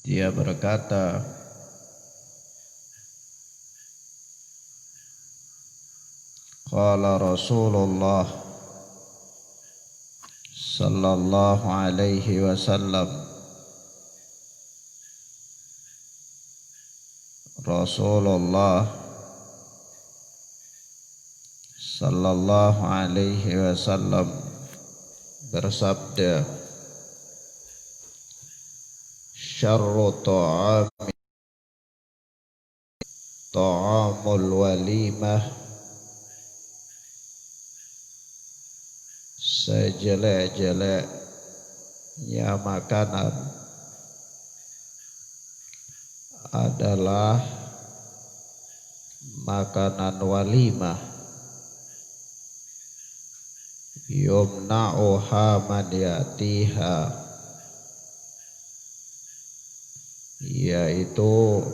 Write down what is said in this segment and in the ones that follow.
Dia berkata, qala Rasulullah sallallahu alaihi wasallam, Rasulullah sallallahu alaihi wasallam bersabda, syarru ta'ami ta'amul walimah, sejelek-jeleknya makanan adalah makanan walimah, yumna'uha man yatiha, yaitu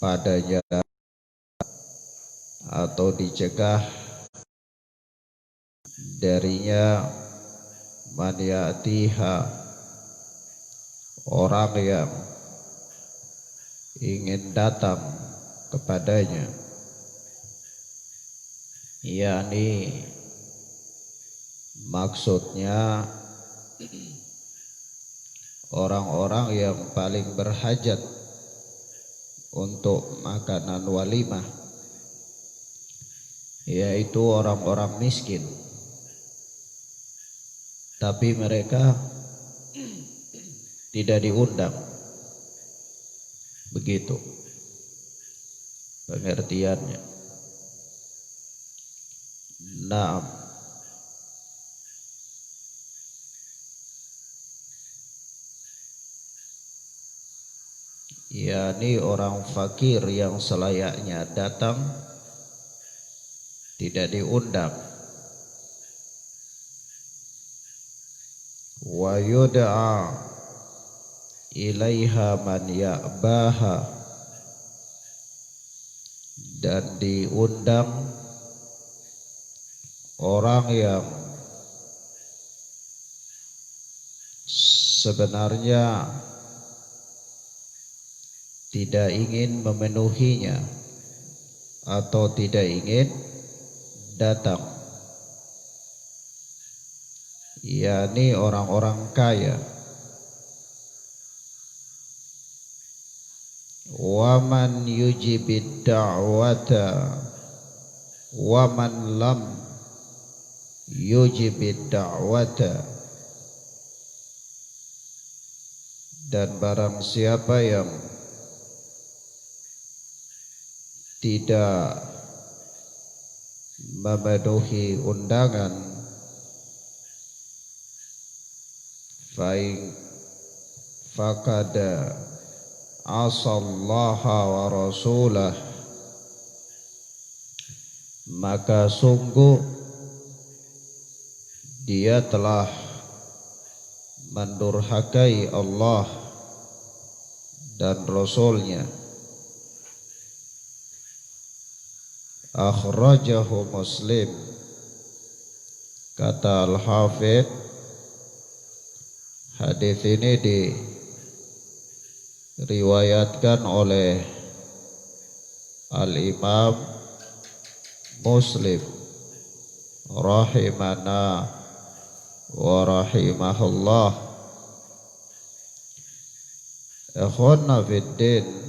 padanya atau dicegah darinya man yatiha, orang yang ingin datang kepadanya, yakni maksudnya orang-orang yang paling berhajat untuk makanan walimah, yaitu orang-orang miskin, tapi mereka tidak diundang. Begitu pengertiannya. Naam. yakni orang fakir yang selayaknya datang tidak diundang. Wa yud'a ilaiha man ya'baha, dan diundang orang yang sebenarnya tidak ingin memenuhinya atau tidak ingin datang, yakni orang-orang kaya. Waman yujibid da'wata waman lam yujibid da'wata, dan barang siapa yang tidak memenuhi undangan, faqada asallaha wa rasulah, maka sungguh dia telah mendurhakai Allah dan Rasulnya. Akhrajahu Muslim. Kata Al-Hafidh, hadis ini diriwayatkan oleh Al-Imam Muslim rahimana wa rahimahullah. Ikhwana fiddin,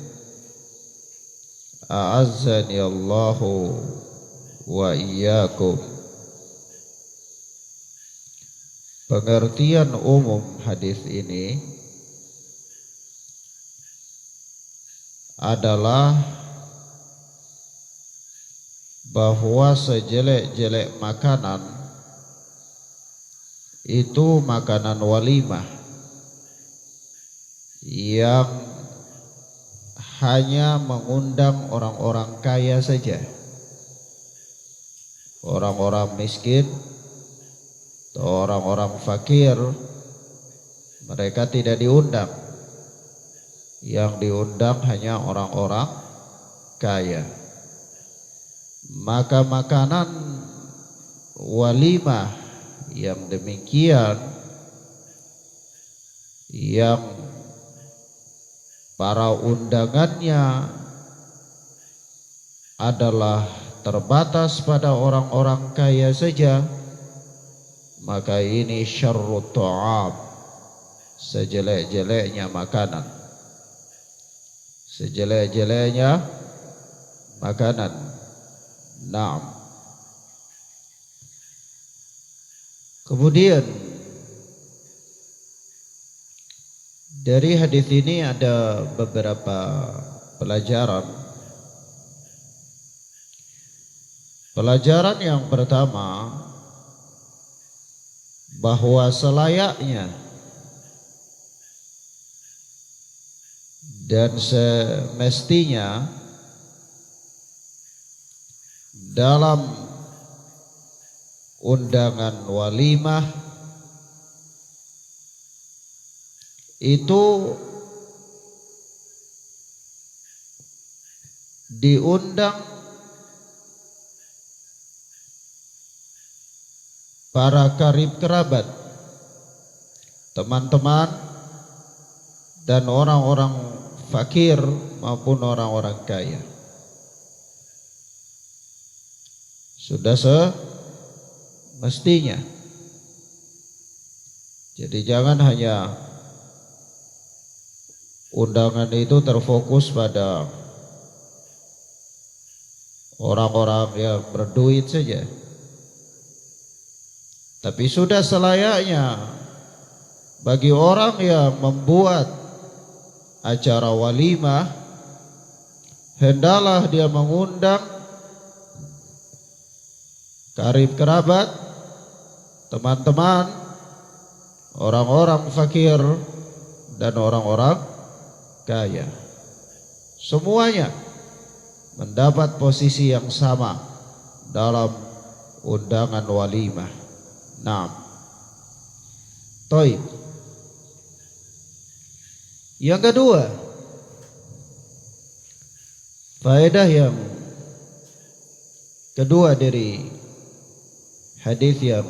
a'azzani Allahu wa iyyakum. Pengertian umum hadis ini adalah bahwa sejelek-jelek makanan itu makanan walimah yang hanya mengundang orang-orang kaya saja. Orang-orang miskin atau orang-orang fakir, mereka tidak diundang. Yang diundang hanya orang-orang kaya. Maka makanan walimah yang demikian, yang para undangannya adalah terbatas pada orang-orang kaya saja, maka ini syarrut ta'am, sejelek-jeleknya makanan, sejelek-jeleknya makanan. Naam. Kemudian dari hadis ini ada beberapa pelajaran. Pelajaran yang pertama, bahwa selayaknya dan semestinya dalam undangan walimah itu diundang para karib kerabat, teman-teman, dan orang-orang fakir maupun orang-orang kaya. Sudah semestinya. Jadi jangan hanya undangan itu terfokus pada orang-orang yang berduit saja, tapi sudah selayaknya bagi orang yang membuat acara walimah, hendaklah dia mengundang karib kerabat, teman-teman, orang-orang fakir, dan orang-orang kaya. Semuanya mendapat posisi yang sama dalam undangan walimah. Naam. Toib. Yang kedua, faedah yang kedua dari hadis yang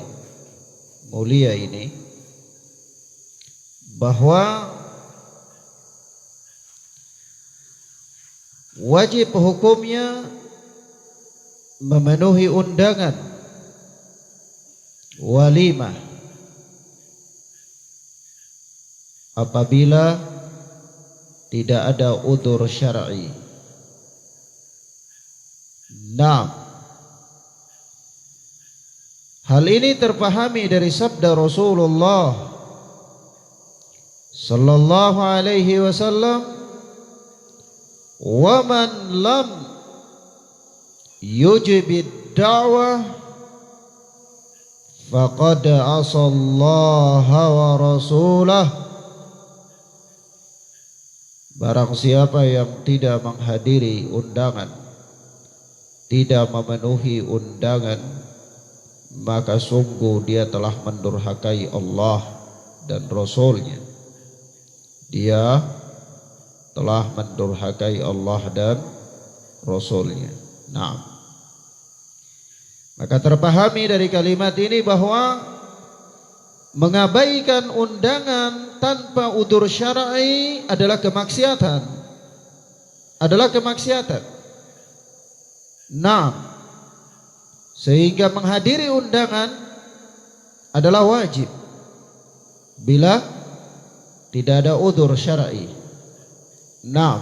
mulia ini, bahwa wajib hukumnya memenuhi undangan walimah apabila tidak ada udzur syar'i. Naam. Hal ini terpahami dari sabda Rasulullah sallallahu alaihi wasallam, "Wa man lam yujibid da'wah faqad asallaha wa rasulah." Barang siapa yang tidak menghadiri undangan, tidak memenuhi undangan, maka sungguh dia telah mendurhakai Allah dan Rasulnya. Dia telah mendurhakai Allah dan Rasulnya. Nah, maka terpahami dari kalimat ini bahwa mengabaikan undangan tanpa udzur syar'i adalah kemaksiatan. Adalah kemaksiatan. Nah, sehingga menghadiri undangan adalah wajib bila tidak ada udzur syar'i. Nah,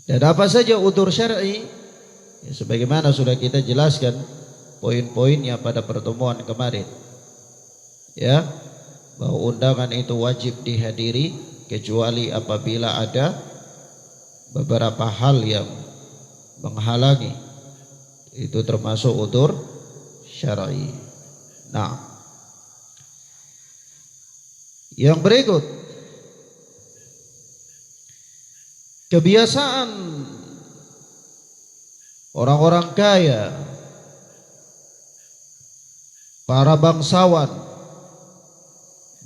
dan apa saja udzur syar'i? Ya, sebagaimana sudah kita jelaskan poin-poinnya pada pertemuan kemarin. Ya, bahwa undangan itu wajib dihadiri kecuali apabila ada beberapa hal yang menghalangi. Itu termasuk udzur syar'i. Nah, yang berikut, kebiasaan orang-orang kaya, para bangsawan,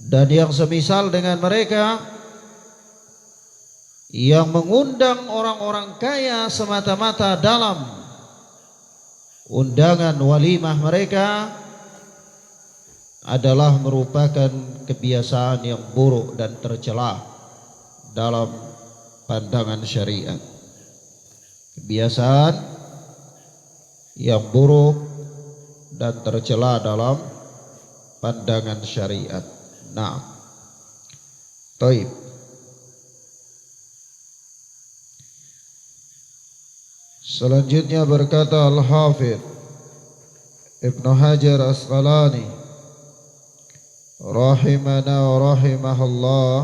dan yang semisal dengan mereka, yang mengundang orang-orang kaya semata-mata dalam undangan walimah mereka adalah merupakan kebiasaan yang buruk dan tercela dalam pandangan syariat. Kebiasaan yang buruk dan tercela dalam pandangan syariat. Nah, taib. Selanjutnya berkata Al-Hafidh Ibnu Hajar Asqalani rahimana wa rahimahullah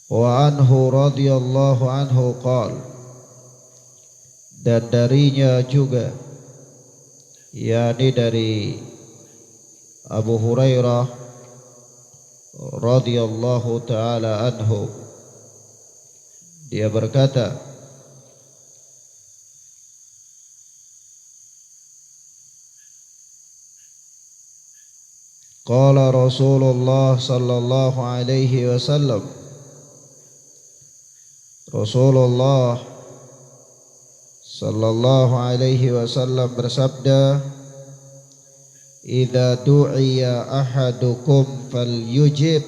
wa anhu radhiyallahu anhu qala, dan darinya juga, yakni dari Abu Hurairah radhiyallahu taala anhu, dia berkata, qala Rasulullah sallallahu alaihi wasallam, Rasulullah sallallahu alaihi wasallam bersabda, idza du'iya ahadukum falyujib.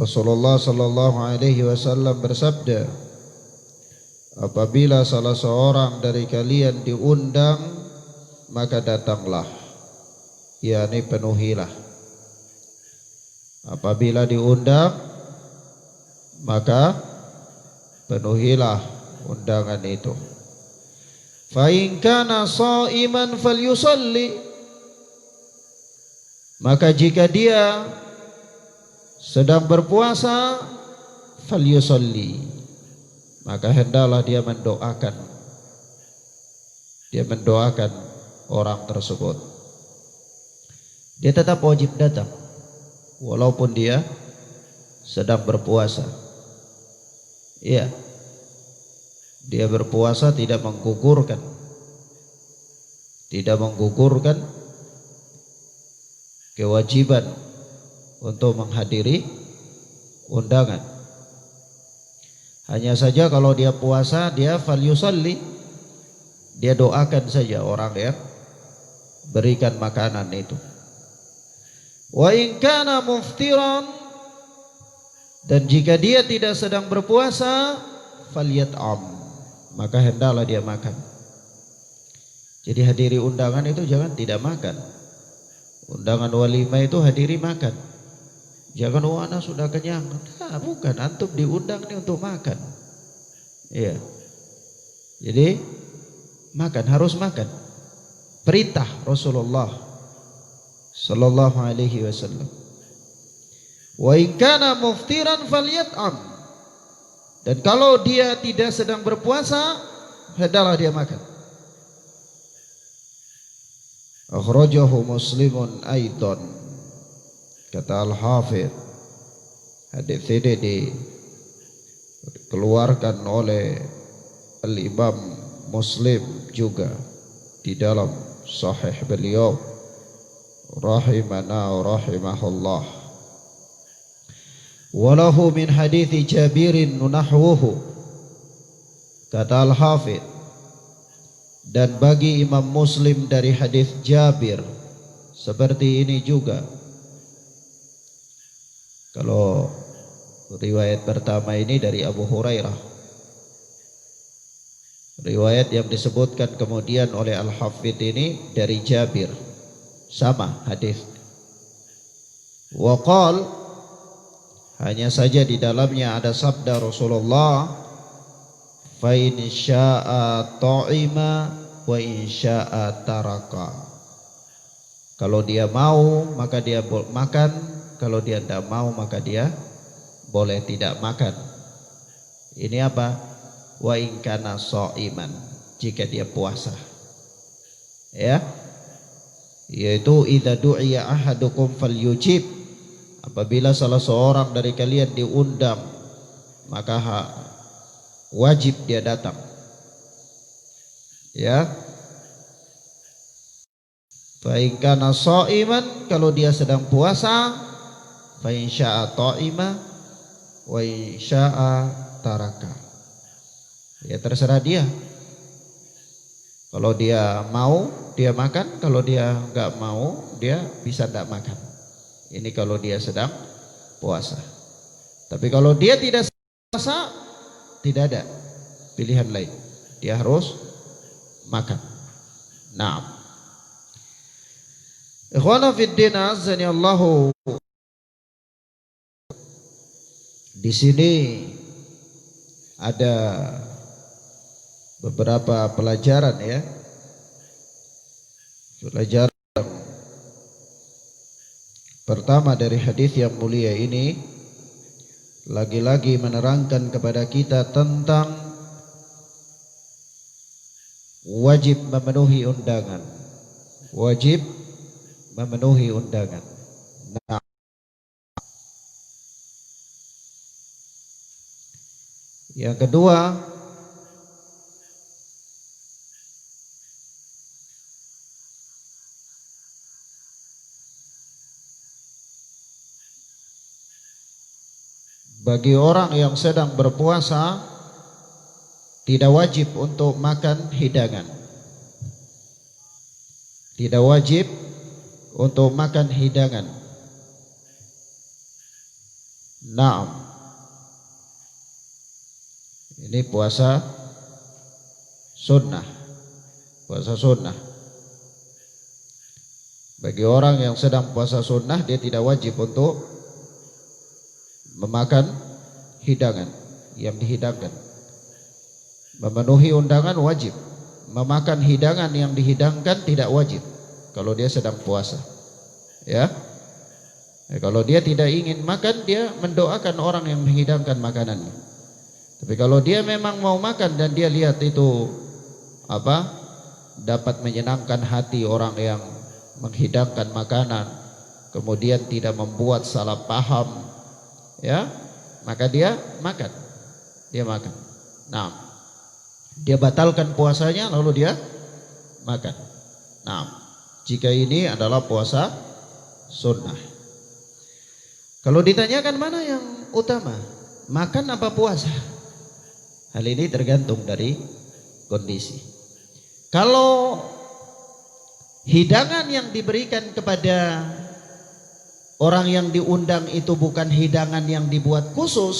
Rasulullah sallallahu alaihi wasallam bersabda, apabila salah seorang dari kalian diundang, maka datanglah, yakni penuhilah. Apabila diundang, maka penuhilah undangan itu. Fa in kana sha'iman falyusalli, maka jika dia sedang berpuasa, falyusalli, maka hendaklah dia mendoakan. Dia mendoakan orang tersebut. Dia tetap wajib datang walaupun dia sedang berpuasa. Iya, dia berpuasa tidak menggugurkan kewajiban untuk menghadiri undangan. Hanya saja kalau dia puasa, dia falyusalli, dia doakan saja orang yang berikan makanan itu. Wa in kana muftiran, dan jika dia tidak sedang berpuasa, falyat'am, maka hendaklah dia makan. Jadi hadiri undangan itu jangan tidak makan. Undangan walimah itu hadiri makan. Jangan anak sudah kenyang. Nah, bukan, antum diundang ini untuk makan. Iya. Jadi makan, harus makan. Perintah Rasulullah sallallahu alaihi wasallam. Wa in kana muftiran falyat'am, dan kalau dia tidak sedang berpuasa, hendaklah dia makan. Akhrajahu Muslimun aidan, kata Al-Hafidh, hadis ini dikeluarkan oleh Al-Imam Muslim juga di dalam sahih beliau rahimana wa rahimahullah. Walahu min hadithi Jabirin nahwuhu, kata Al-Hafidh, dan bagi Imam Muslim dari hadis Jabir seperti ini juga. Kalau riwayat pertama ini dari Abu Hurairah, riwayat yang disebutkan kemudian oleh Al-Hafidh ini dari Jabir, sama hadis. Waqal, hanya saja di dalamnya ada sabda Rasulullah, fa in syaa ta'ima wa in syaa taraka. Kalau dia mau maka dia makan, kalau dia tidak mau maka dia boleh tidak makan. Ini apa? Wa in kana shaiman, jika dia puasa. Ya. Yaitu idza du'iya ahadukum falyujib, apabila salah seorang dari kalian diundang, maka wajib dia datang. Ya. Fa in kana shaiman, kalau dia sedang puasa, fa in syaa ta'ima wa in syaa taraka. Ya terserah dia. Kalau dia mau dia makan, kalau dia nggak mau dia bisa tidak makan. Ini kalau dia sedang puasa. Tapi kalau dia tidak puasa, tidak ada pilihan lain. Dia harus makan. Naam. Ikhwana fiddin azani Allahu. Di sini ada beberapa pelajaran ya. Pelajaran pertama dari hadis yang mulia ini lagi-lagi menerangkan kepada kita tentang wajib memenuhi undangan. Wajib memenuhi undangan. Nah, yang kedua, bagi orang yang sedang berpuasa tidak wajib untuk makan hidangan. Tidak wajib untuk makan hidangan. Naam. Ini puasa sunnah. Puasa sunnah. Bagi orang yang sedang puasa sunnah, dia tidak wajib untuk memakan hidangan yang dihidangkan. Memenuhi undangan wajib. Memakan hidangan yang dihidangkan tidak wajib kalau dia sedang puasa. Ya. Kalau dia tidak ingin makan, dia mendoakan orang yang menghidangkan makanannya. Tapi kalau dia memang mau makan dan dia lihat itu dapat menyenangkan hati orang yang menghidangkan makanan, kemudian tidak membuat salah paham, ya, maka dia makan. Dia makan. Nah, dia batalkan puasanya lalu dia makan. Nah, jika ini adalah puasa sunnah. Kalau ditanyakan mana yang utama, makan apa puasa? Hal ini tergantung dari kondisi. Kalau hidangan yang diberikan kepada orang yang diundang itu bukan hidangan yang dibuat khusus,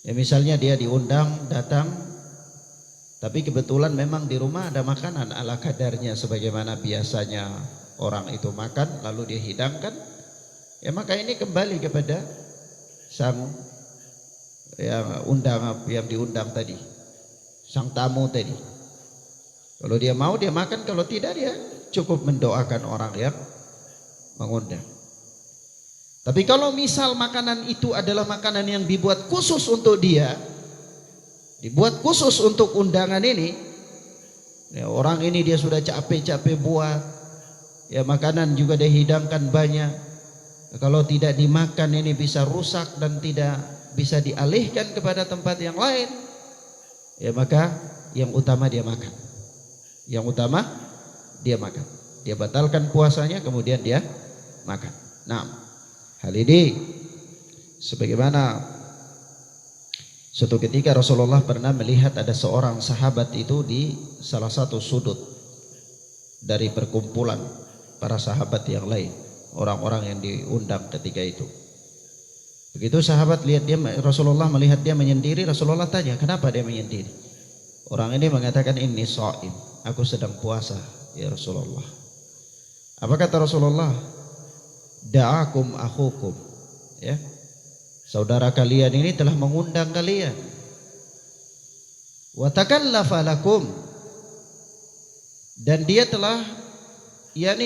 ya misalnya dia diundang datang, tapi kebetulan memang di rumah ada makanan ala kadarnya sebagaimana biasanya orang itu makan lalu dia hidangkan, ya maka ini kembali kepada sang yang diundang tadi, sang tamu tadi. Kalau dia mau dia makan, kalau tidak dia cukup mendoakan orang yang mengundang. Tapi kalau misal makanan itu adalah makanan yang dibuat khusus untuk dia, dibuat khusus untuk undangan ini, ya orang ini dia sudah capek-capek buat, ya makanan juga dia hidangkan banyak. Kalau tidak dimakan ini bisa rusak dan tidak bisa dialihkan kepada tempat yang lain, ya maka yang utama dia makan. Yang utama dia makan. Dia batalkan puasanya kemudian dia makan. Nah, hal ini sebagaimana suatu ketika Rasulullah pernah melihat ada seorang sahabat itu di salah satu sudut dari perkumpulan para sahabat yang lain, orang-orang yang diundang ketika itu. Begitu sahabat lihat dia, Rasulullah melihat dia menyendiri, Rasulullah tanya, kenapa dia menyendiri? Orang ini mengatakan, inni shaim, aku sedang puasa ya Rasulullah. Apa kata Rasulullah? Da'akum akhukum, ya, saudara kalian ini telah mengundang kalian. Wa takallafa lakum, dan dia telah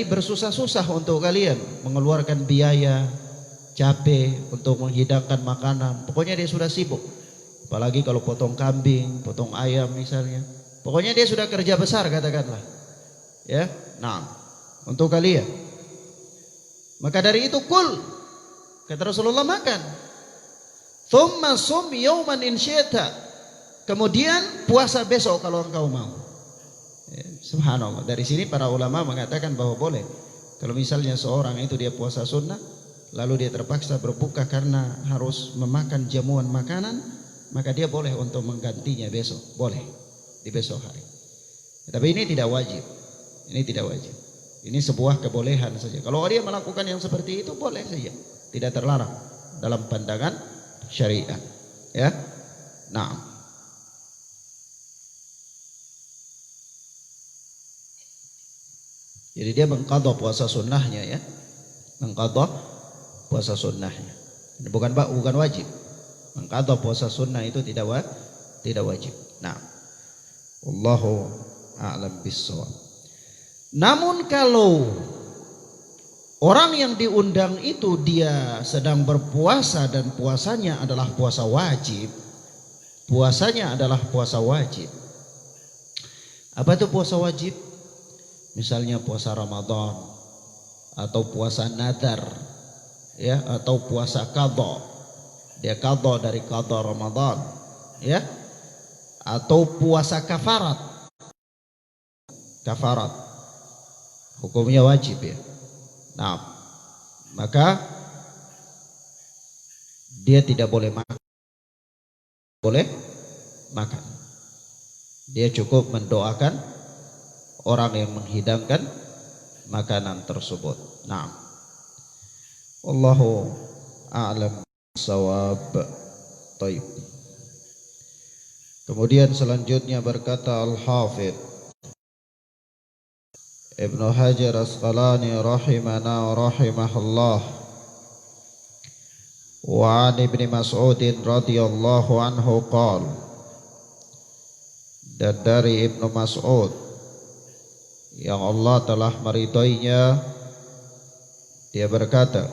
bersusah-susah untuk kalian, mengeluarkan biaya, capek untuk menghidangkan makanan. Pokoknya dia sudah sibuk. Apalagi kalau potong kambing, potong ayam misalnya. Pokoknya dia sudah kerja besar katakanlah. Ya, nah, untuk kalian. Maka dari itu kul, kata Rasulullah, makan. Thumma sum yawman in syi'ta. Kemudian puasa besok kalau engkau mau. Ya, subhanallah. Dari sini para ulama mengatakan bahwa boleh. Kalau misalnya seorang itu dia puasa sunnah, lalu dia terpaksa berbuka karena harus memakan jamuan makanan, maka dia boleh untuk menggantinya besok, boleh di besok hari. Tapi ini tidak wajib. Ini tidak wajib. Ini sebuah kebolehan saja. Kalau dia melakukan yang seperti itu boleh saja, tidak terlarang dalam pandangan syariat. Ya, nah. Jadi dia mengqadha puasa sunnahnya ya, mengqadha puasa sunnahnya. Ini bukan wajib. Mengqadha puasa sunnah itu tidak wajib. Nah, wallahu a'lam bis-shawab. Namun kalau orang yang diundang itu dia sedang berpuasa dan puasanya adalah puasa wajib, Apa itu puasa wajib? Misalnya puasa Ramadan atau puasa nadar, ya, atau puasa qadha. Dia qadha dari qadha Ramadan, ya, atau puasa kafarat. Hukumnya wajib ya. Nah, maka dia tidak boleh makan. Dia cukup mendoakan orang yang menghidangkan makanan tersebut. Nah, wallahu a'lam shawab. Taib. Kemudian selanjutnya berkata Al-Hafidz Ibnu Hajar Asqalani rahimana rahimahullah, wa an Ibnu Mas'ud radhiyallahu anhu qala, dan dari Ibnu Mas'ud yang Allah telah meridainya, dia berkata,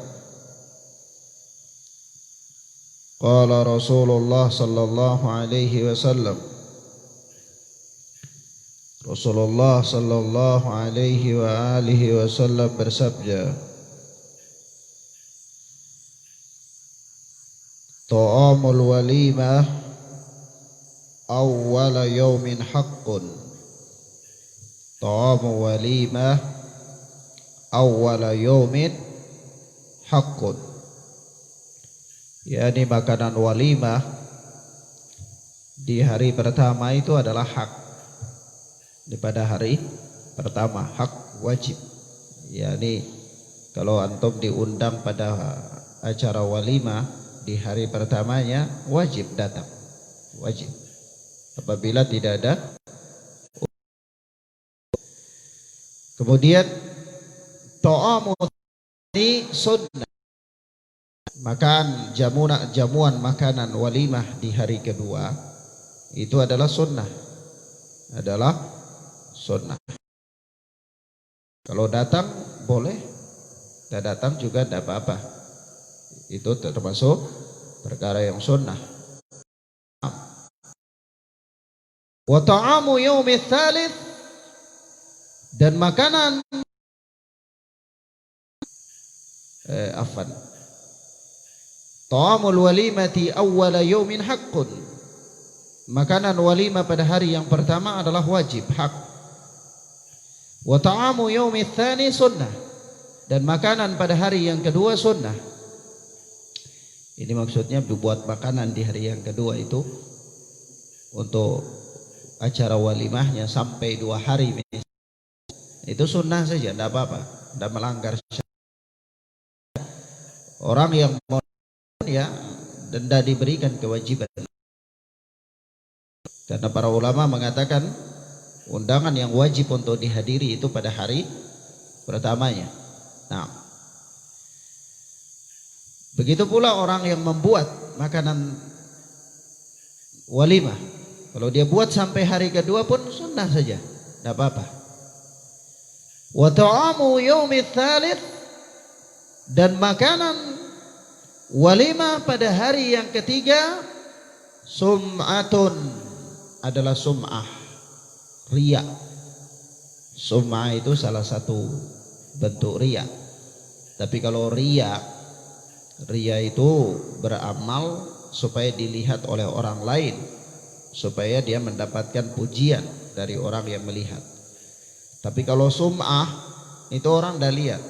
qala Rasulullah sallallahu alaihi wasallam, Rasulullah sallallahu alaihi wa alihi wasallam bersabda, ta'amul walimah awwala yaumin haqqun. Ta'amul walimah awwala yaumin haqqun. Yani makanan walimah di hari pertama itu adalah hak. Pada hari pertama, hak wajib. Yani kalau antum diundang pada acara walimah di hari pertamanya, wajib datang, wajib. Apabila tidak ada, kemudian ta'amu ini sunnah, makan jamuan makanan walimah di hari kedua itu adalah sunnah, sunnah. Kalau datang boleh, tidak datang juga tidak apa-apa. Itu termasuk perkara yang sunnah. Wa ta'amu yaumi tsalits, dan makanan ta'amul walimati awwala yaumin haqqun. Makanan walimah pada hari yang pertama adalah wajib, hak. Wa ta'amu yaumi tsani sunnah, dan makanan pada hari yang kedua sunnah. Ini maksudnya dibuat makanan di hari yang kedua itu untuk acara walimahnya sampai 2 hari. Itu sunnah saja, tidak apa-apa, tidak melanggar syariat. Orang yang mau ya denda diberikan kewajiban. Karena para ulama mengatakan undangan yang wajib untuk dihadiri itu pada hari pertamanya. Nah, begitu pula orang yang membuat makanan walimah, kalau dia buat sampai hari kedua pun sunnah saja, tidak apa-apa. Wa ta'amu yaumi tsalits, dan makanan walimah pada hari yang ketiga sum'atun, adalah sum'ah, riya. Sum'ah itu salah satu bentuk riya. Tapi kalau riya itu beramal supaya dilihat oleh orang lain, supaya dia mendapatkan pujian dari orang yang melihat. Tapi kalau sum'ah itu orang dah lihat,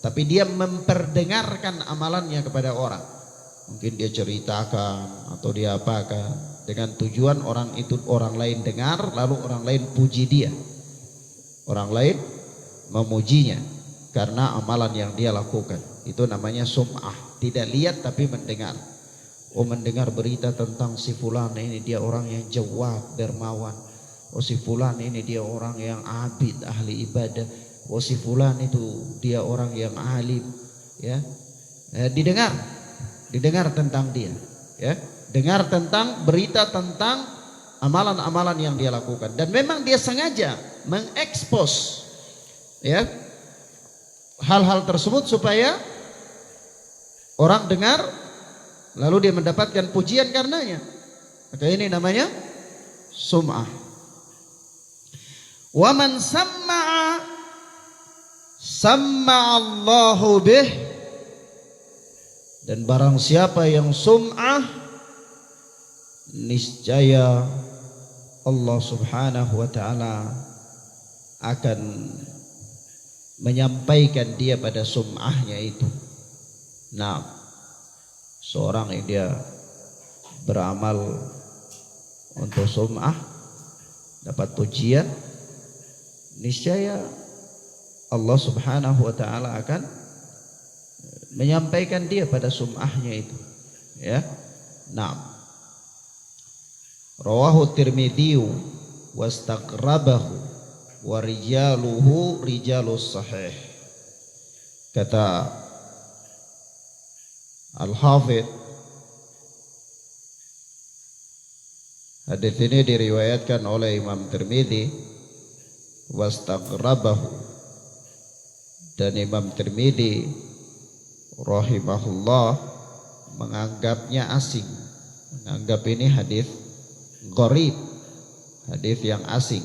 tapi dia memperdengarkan amalannya kepada orang. Mungkin dia ceritakan atau dia apakan dengan tujuan orang lain dengar, lalu orang lain puji dia. Orang lain memujinya karena amalan yang dia lakukan. Itu namanya sum'ah. Tidak lihat tapi mendengar. Oh, mendengar berita tentang si fulan ini dia orang yang jawab, dermawan. Oh, si fulan ini dia orang yang abid, ahli ibadah. Oh, si fulan itu dia orang yang alim, ya. Didengar tentang dia, ya. Dengar tentang berita tentang amalan-amalan yang dia lakukan, dan memang dia sengaja mengekspos, ya, hal-hal tersebut supaya orang dengar, lalu dia mendapatkan pujian karenanya. Maka ini namanya sum'ah. Wa man samma'a samma'allahu bih. Dan barang siapa yang sum'ah, niscaya Allah subhanahu wa ta'ala akan menyampaikan dia pada sum'ahnya itu. Nah, seorang yang dia beramal untuk sum'ah, dapat pujian, niscaya Allah subhanahu wa ta'ala akan menyampaikan dia pada sum'ahnya itu, ya. Nah, rawahu Tirmidzi wastaqrabahu wa rijaluhu rijalus sahih. Kata Al-Hafidh, hadis ini diriwayatkan oleh Imam Tirmidzi wastaqrabahu, dan Imam Tirmidzi rahimahullah menganggapnya asing, menganggap ini hadis gharib, hadis yang asing.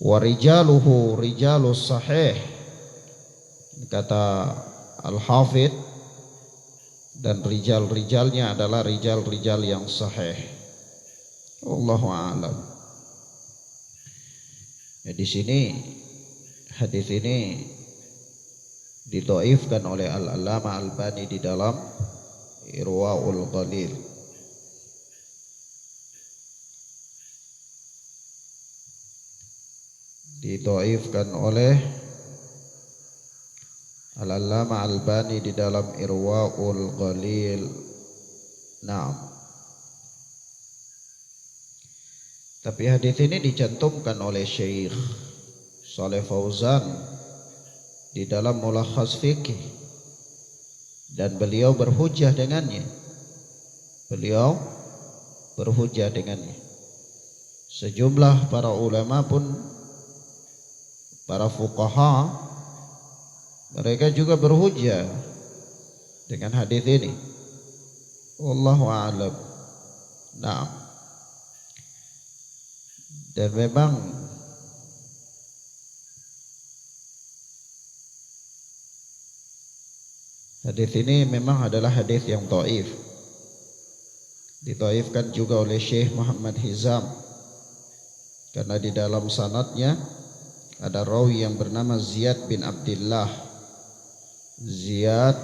Wa rijaluhu rijalus sahih, kata Al-Hafidh, dan rijal-rijalnya adalah rijal-rijal yang sahih. Wallahu a'lam. Ya, di sini hadis ini didhaifkan oleh Al-Allamah Albani di dalam Irwaul Ghalil. Didhaifkan oleh Al-Allamah Albani di dalam Irwaul Ghalil. Naam. Tapi hadis ini dicantumkan oleh Syekh Shalih Fauzan di dalam Mulakhas Fiqh, dan beliau berhujjah dengannya. Beliau berhujjah dengannya. Sejumlah para ulama pun, para fuqaha, mereka juga berhujjah dengan hadis ini. Wallahu a'lam. Nah, dan memang hadis ini memang adalah hadis yang dhaif. Didhaifkan juga oleh Syekh Muhammad Hizam, karena di dalam sanadnya ada rawi yang bernama Ziyad bin Abdullah. Ziyad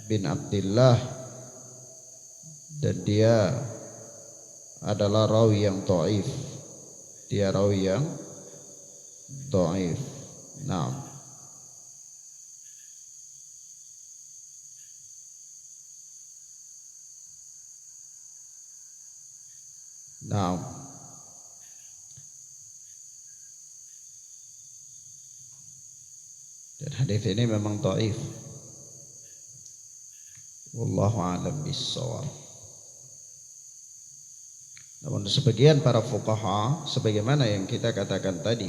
bin Abdullah, dan dia adalah rawi yang dhaif. Dia rawi yang dhaif. Nah, nah, dan hadis ini memang dhaif. Wallahu a'lam bissawab. Namun sebagian para fuqaha, sebagaimana yang kita katakan tadi,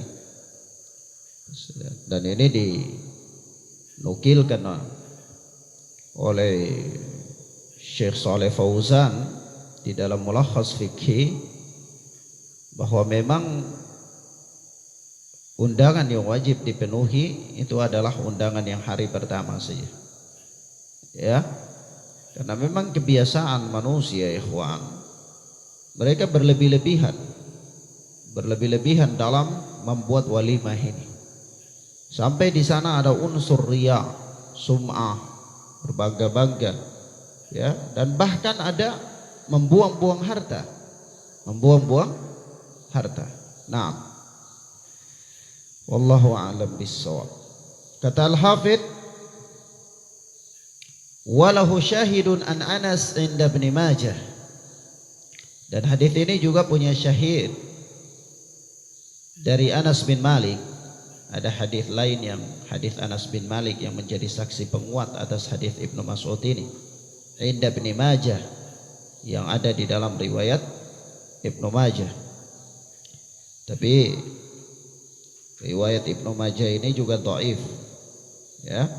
dan ini dinukilkan oleh Syekh Shalih Fauzan di dalam Mulakhas Fiqh, bahwa memang undangan yang wajib dipenuhi itu adalah undangan yang hari pertama saja, ya, karena memang kebiasaan manusia, ikhwan, mereka berlebih-lebihan dalam membuat walimah ini, sampai di sana ada unsur riya, sum'ah, berbangga-bangga, ya, dan bahkan ada membuang-buang harta. Nah, Wallahu a'lam bissawab. Kata Al-Hafidh, walahu syahidun an Anas inda Ibn Majah. Dan hadis ini juga punya syahid dari Anas bin Malik. Ada hadis lain yang hadis Anas bin Malik yang menjadi saksi penguat atas hadis Ibnu Mas'ud ini. Inda Ibn Majah, yang ada di dalam riwayat Ibnu Majah. Tapi riwayat Ibnu Majah ini juga dhaif, ya.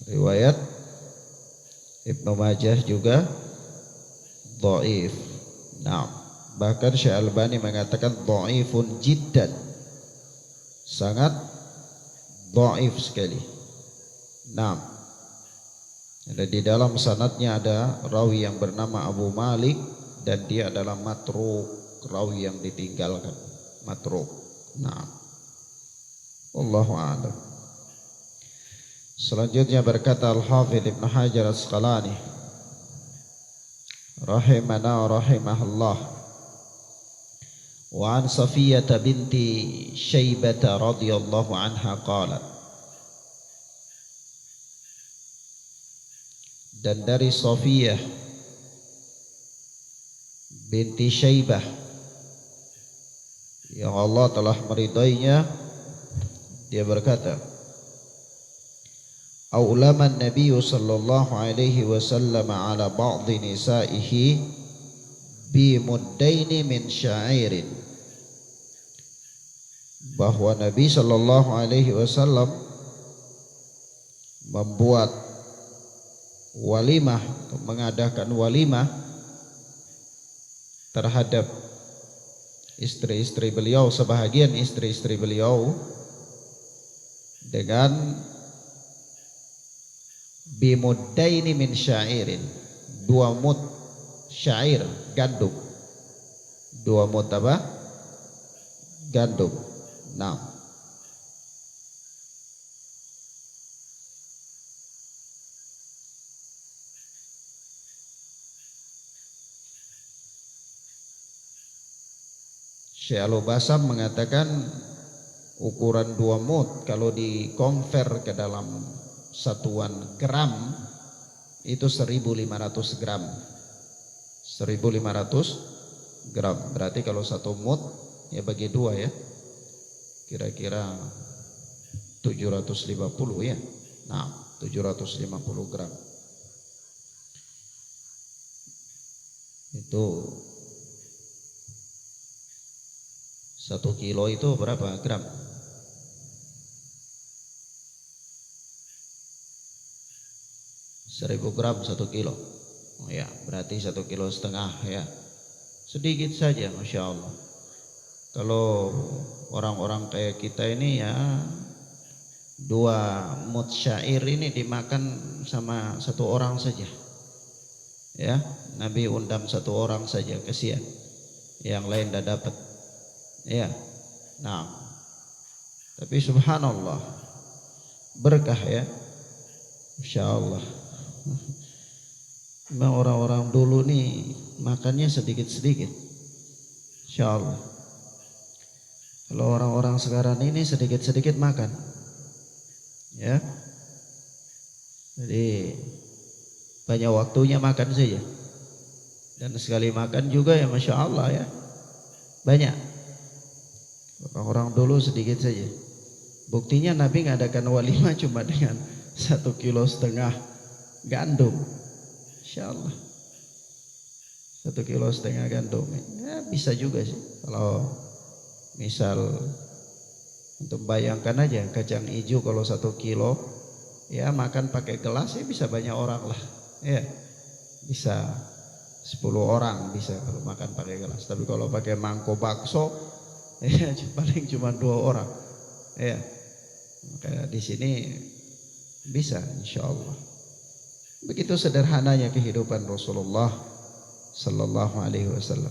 Riwayat Ibnu Majah juga dhaif. Nah, bahkan Syekh Albani mengatakan dhaifun jiddan, sangat dhaif sekali. Nah, ada di dalam sanadnya ada rawi yang bernama Abu Malik dan dia adalah matruk, rawi yang ditinggalkan, matruk. Nah, wallahu a'lam. Selanjutnya berkata Al-Hafidh Ibnu Hajar Asqalani rahimana rahimahullah, wa an Safiyah binti Syaibah radhiyallahu anha qalat, dan dari Safiyah binti Syaibah yang Allah telah meridainya, dia berkata, Aulaman Nabi sallallahu alaihi wasallam ala ba'dhi nisaihi bi muddaini min sya'irin. Bahwa Nabi sallallahu alaihi wasallam membuat walimah, mengadakan walimah terhadap istri-istri beliau, sebahagian istri-istri beliau, dengan bimuddaini min syairin, 2 mud syair, gandum. 2 mud apa? Gandum. Nah, Syekh Al-Basam mengatakan ukuran 2 mud kalau dikonver ke dalam satuan gram itu 1.500 gram. 1.500 gram. Berarti kalau 1 mud ya bagi 2 ya, kira-kira 750 ya. Nah, 750 gram itu 1 kilo itu berapa gram? 1000 gram 1 kilo. Oh ya, berarti 1,5 kilo ya. Sedikit saja, Masya Allah. Kalau orang-orang kayak kita ini ya, 2 mud syair ini dimakan sama 1 orang saja. Ya, Nabi undang 1 orang saja, kesian. Yang lain tidak dapat. Ya. Nah. Tapi subhanallah, berkah ya. Masya Allah. Memang orang-orang dulu nih makannya sedikit-sedikit, Insya Allah. Kalau orang-orang sekarang ini sedikit-sedikit makan, ya. Jadi banyak waktunya makan saja. Dan sekali makan juga ya Masya Allah ya, banyak. Orang-orang dulu sedikit saja. Buktinya Nabi ngadakan walimah cuma dengan 1,5 kilo gandum, Insya Allah. 1,5 kilo gandum ya bisa juga sih. Kalau misal untuk bayangkan aja kacang hijau kalau 1 kilo ya makan pakai gelas ya bisa banyak orang lah ya, bisa 10 orang bisa kalau makan pakai gelas. Tapi kalau pakai mangkok bakso ya paling cuma 2 orang ya. Maka di sini bisa Insya Allah. Begitu sederhananya kehidupan Rasulullah Sallallahu Alaihi Wasallam.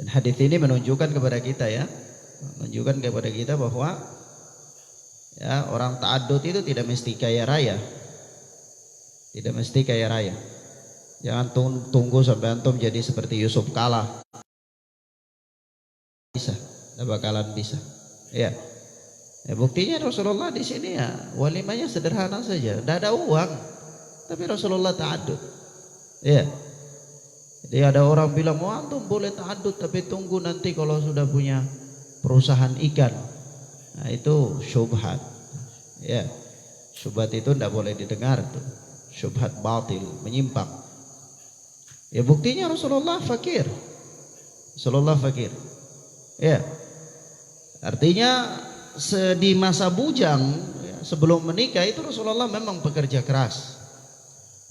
Dan hadis ini menunjukkan kepada kita ya, menunjukkan kepada kita bahwa ya orang ta'addud itu tidak mesti kaya raya, tidak mesti kaya raya. Jangan tunggu sampai antum jadi seperti Yusuf Kala, bisa, tidak bakalan bisa. Ya. Ya, buktinya Rasulullah di sini ya walimahnya sederhana saja, tidak ada uang, tapi Rasulullah ta'addud. Ya. Jadi ada orang bilang, "Oh, antum boleh ta'addud tapi tunggu nanti kalau sudah punya perusahaan ikan." Nah, itu syubhat. Ya. Syubhat itu tidak boleh didengar tuh. Syubhat batil, menyimpang. Ya buktinya Rasulullah fakir. Rasulullah fakir. Ya. Artinya di masa bujang ya, sebelum menikah itu Rasulullah memang pekerja keras.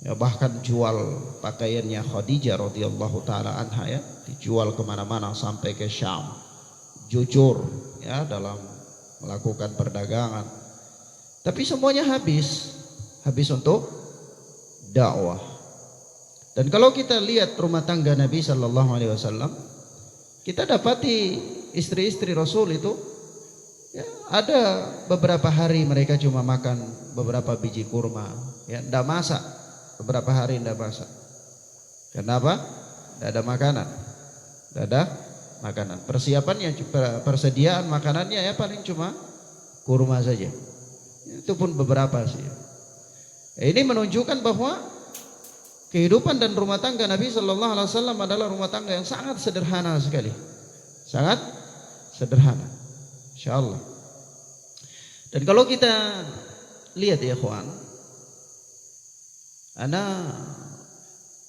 Ya, bahkan jual pakaiannya Khadijah radhiyallahu taala anha ya, dijual kemana-mana sampai ke Syam. Jujur ya dalam melakukan perdagangan. Tapi semuanya habis untuk dakwah. Dan kalau kita lihat rumah tangga Nabi sallallahu alaihi wasallam, kita dapati istri-istri Rasul itu ya, ada beberapa hari mereka cuma makan beberapa biji kurma, ya, tidak masak. Beberapa hari tidak masak. Kenapa? Tidak ada makanan. Tidak ada makanan. Persiapannya, persediaan makanannya ya paling cuma kurma saja. Itu pun beberapa sih. Ini menunjukkan bahwa kehidupan dan rumah tangga Nabi Sallallahu Alaihi Wasallam adalah rumah tangga yang sangat sederhana sekali, sangat sederhana, insyaallah. Dan kalau kita lihat ya kawan, ana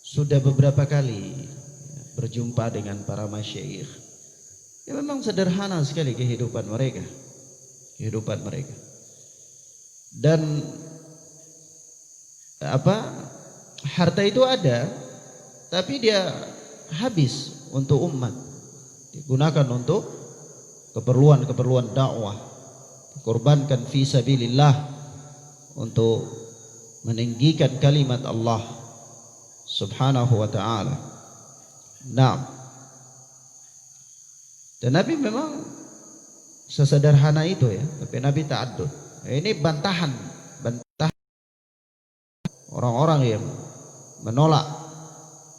sudah beberapa kali berjumpa dengan para masyayikh. Ya memang sederhana sekali kehidupan mereka. Dan harta itu ada, tapi dia habis untuk umat, digunakan untuk keperluan dakwah, dikorbankan fi sabilillah untuk meninggikan kalimat Allah subhanahu wa ta'ala. Nah, dan Nabi memang sesederhana itu ya, tapi Nabi ta'addud. Ini bantahan orang-orang yang menolak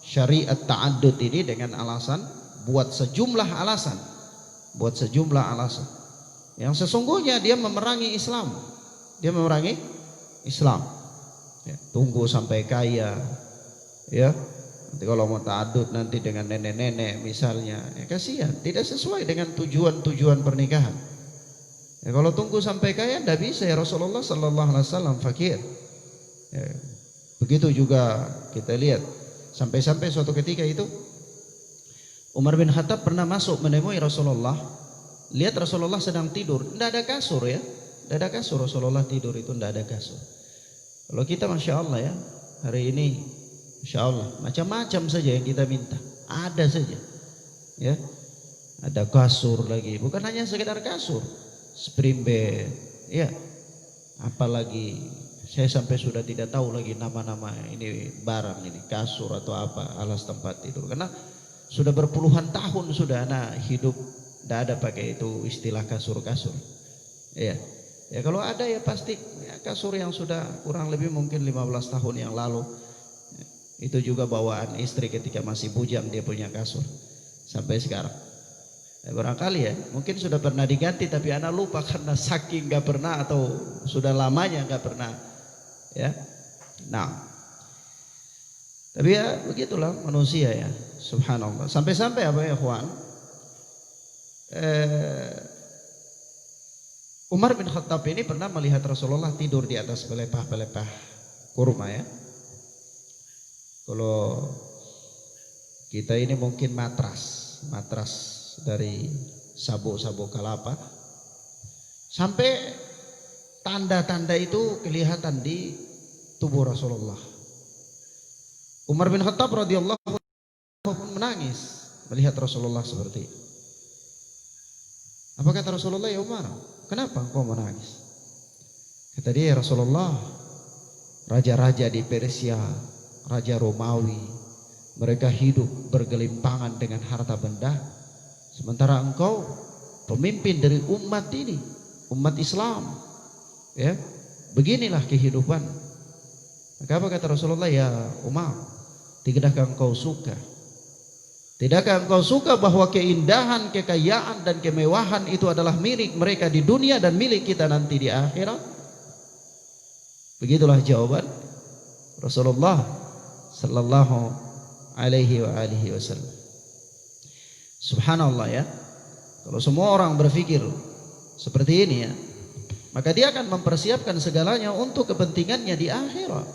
syariat ta'addud ini dengan alasan buat sejumlah alasan yang sesungguhnya dia memerangi Islam. Ya, tunggu sampai kaya, ya. Nanti kalau mau ta'addud nanti dengan nenek-nenek misalnya, ya kasihan, tidak sesuai dengan tujuan pernikahan. Ya, kalau tunggu sampai kaya tidak bisa ya, Rasulullah Sallallahu Alaihi Wasallam fakir. Ya, begitu juga kita lihat sampai suatu ketika itu Umar bin Khattab pernah masuk menemui Rasulullah. Lihat Rasulullah sedang tidur, tidak ada kasur ya, tidak ada kasur. Rasulullah tidur itu tidak ada kasur. Kalau kita masya Allah ya, hari ini masya Allah macam-macam saja yang kita minta, ada saja ya, ada kasur lagi, bukan hanya sekedar kasur, spring bed ya, apalagi saya sampai sudah tidak tahu lagi nama-nama ini barang ini, kasur atau apa, alas tempat tidur, karena sudah berpuluhan tahun sudah anak hidup tidak ada pakai itu istilah kasur-kasur ya. Ya kalau ada ya pasti ya, kasur yang sudah kurang lebih mungkin 15 tahun yang lalu. Itu juga bawaan istri ketika masih bujang dia punya kasur sampai sekarang. Ya, barangkali ya mungkin sudah pernah diganti tapi anak lupa karena saking nggak pernah atau sudah lamanya nggak pernah ya. Nah, tapi ya begitulah manusia ya, subhanallah. Sampai-sampai apa ya kawan? Umar bin Khattab ini pernah melihat Rasulullah tidur di atas pelepah-pelepah kurma ya. Kalau kita ini mungkin matras dari sabuk-sabuk kelapa. Sampai tanda-tanda itu kelihatan di tubuh Rasulullah. Umar bin Khattab radhiyallahu anhu menangis melihat Rasulullah seperti itu. Apa kata Rasulullah? Ya Umar, kenapa engkau menangis? Kata dia, Rasulullah, raja-raja di Persia, raja Romawi, mereka hidup bergelimpangan dengan harta benda, sementara engkau pemimpin dari umat ini, umat Islam, ya, beginilah kehidupan. Maka apa kata Rasulullah? Ya Umar, tidakkah engkau suka Tidakkah engkau suka bahwa keindahan, kekayaan dan kemewahan itu adalah milik mereka di dunia dan milik kita nanti di akhirat? Begitulah jawaban Rasulullah sallallahu alaihi wasallam. Subhanallah ya. Kalau semua orang berpikir seperti ini ya, maka dia akan mempersiapkan segalanya untuk kepentingannya di akhirat.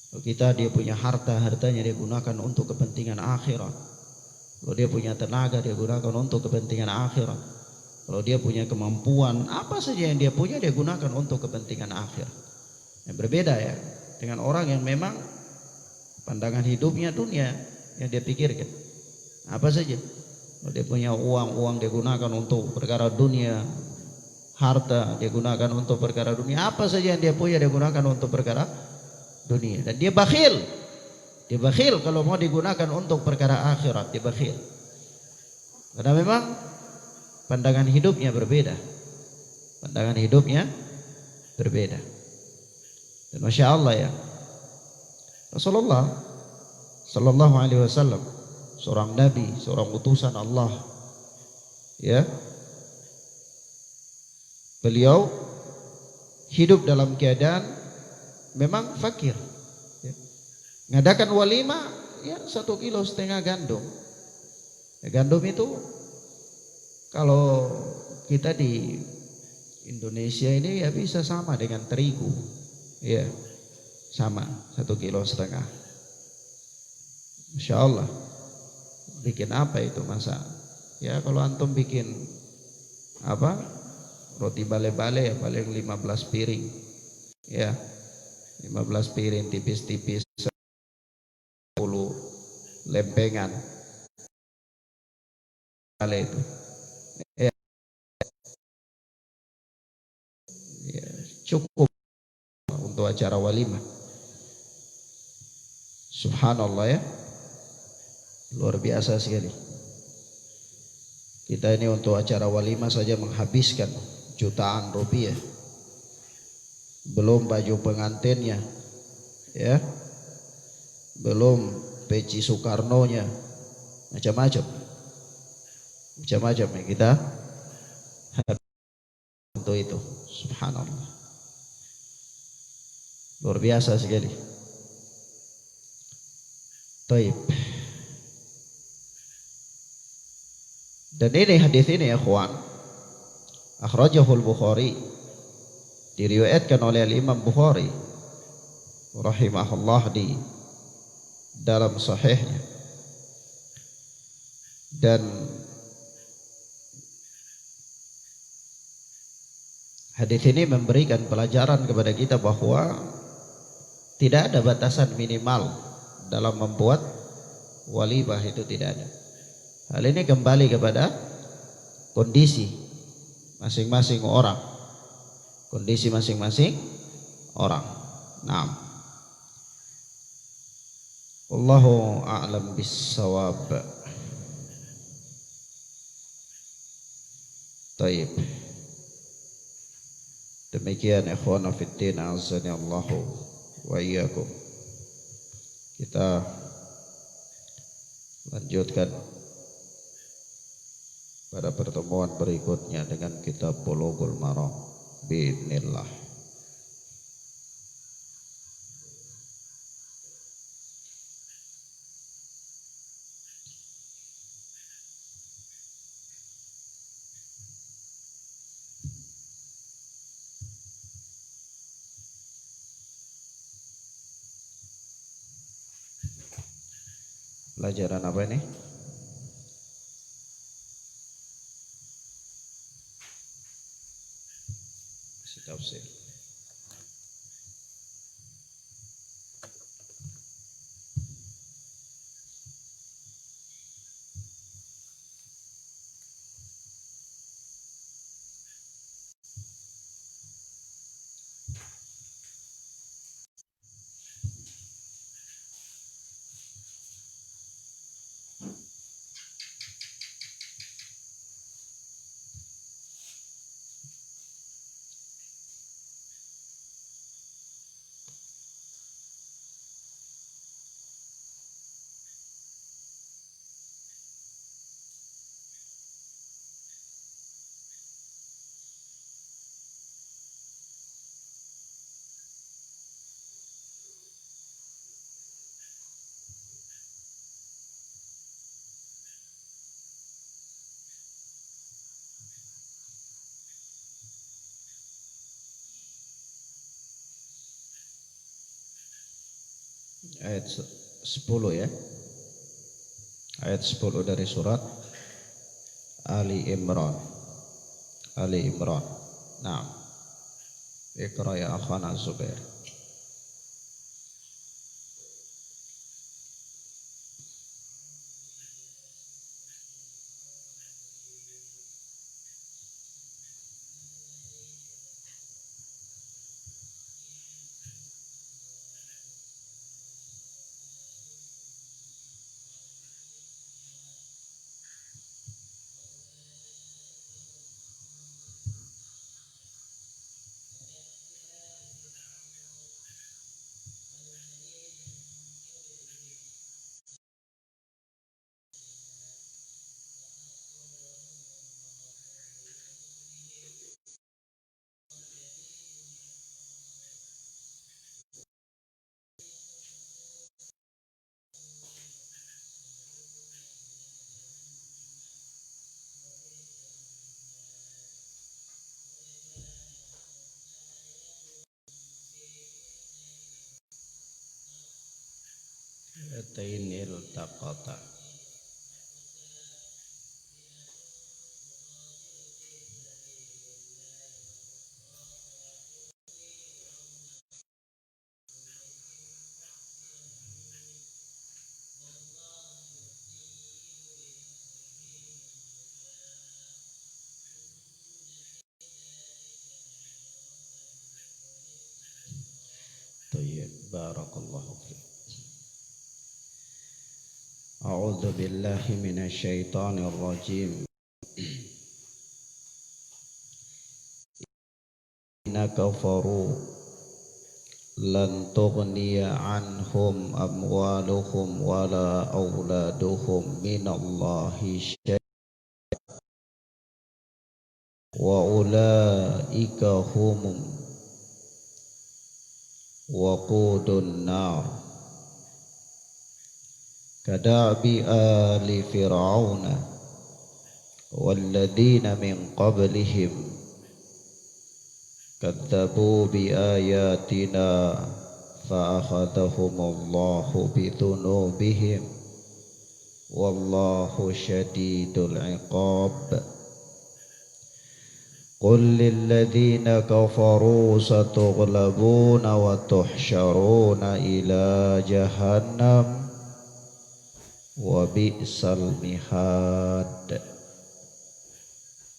Kalau kita dia punya hartanya dia gunakan untuk kepentingan akhirat. Kalau dia punya tenaga dia gunakan untuk kepentingan akhirat. Kalau dia punya kemampuan apa saja yang dia punya dia gunakan untuk kepentingan akhirat. Yang berbeda ya dengan orang yang memang pandangan hidupnya dunia yang dia pikirkan. Apa saja. Kalau dia punya uang dia gunakan untuk perkara dunia. Harta dia gunakan untuk perkara dunia. Apa saja yang dia punya dia gunakan untuk perkara dunia. Dan dia bakhil. Dia bakhil kalau mau digunakan untuk perkara akhirat. Dia bakhil. Karena memang pandangan hidupnya berbeda. Pandangan hidupnya berbeda. Dan Masya Allah ya, Rasulullah sallallahu alaihi wasallam, seorang nabi, seorang utusan Allah ya, beliau hidup dalam keadaan memang fakir ya. Ngadakan walimah ya 1,5 kilo gandum ya, gandum itu kalau kita di Indonesia ini ya bisa sama dengan terigu ya, sama 1,5 kilo. Masya Allah. Bikin apa itu masa ya, kalau antum bikin apa roti bale-bale ya paling 15 piring ya, 15 piring tipis-tipis, 10 lempengan bale itu ya, ya cukup untuk acara walimah. Subhanallah ya, luar biasa sekali. Kita ini untuk acara walimah saja menghabiskan jutaan rupiah. Belum baju pengantinnya ya, belum peci Soekarno-nya, macam-macam yang kita untuk itu. Subhanallah, luar biasa sekali. Taib. Dan ini hadis ini ya ikhwan, akhrajahul Bukhari, diriwayatkan oleh Imam Bukhari rahimahullah di dalam sahihnya. Dan hadis ini memberikan pelajaran kepada kita bahwa tidak ada batasan minimal dalam membuat walimah, itu tidak ada. Hal ini kembali kepada kondisi masing-masing orang. Kondisi masing-masing orang. Naam. Wallahu a'lam bis-shawab. Taib. Demikian ikhwana fiddin, azani Allahu wa iyyakum. Kita lanjutkan pada pertemuan berikutnya dengan kitab Bulughul Maram biidznillah. Pelajaran apa ini? Tafsir. ayat 10 ya. Ayat 10 dari surat Ali Imran. Ali Imran. Naam. Iqra ya akhana Zubair. Atainil taqata. Tayyib, barakallahu fiik. A'udzu billahi minasy syaithanir rajim. Inna kafaru lan tughniya anhum amwaluhum wala auladuhum minallahi syai'a wa ulaika humum waqudun nar kadabi ali fir'auna walladzina min qablihim kadzabu bi ayatina fa akhadhahumullahu bi dzunubihim wallahu syadidul iqab. Qul lil ladzina kafaru satughlabuna wa tuhsyaruna ila jahannam wa bi'sal mihad.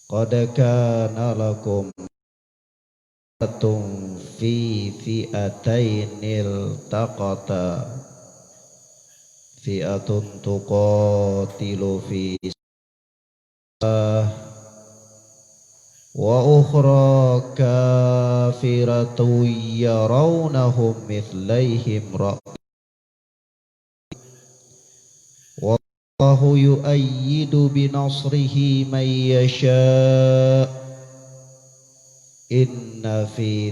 Qad kana lakum fi fi'atainil taqata fi'atun tuqatilu fi wa ukhra kafiratun yarawnahum mithlaihim wallahu yu'ayyidu binasrihi man yasha' inna fi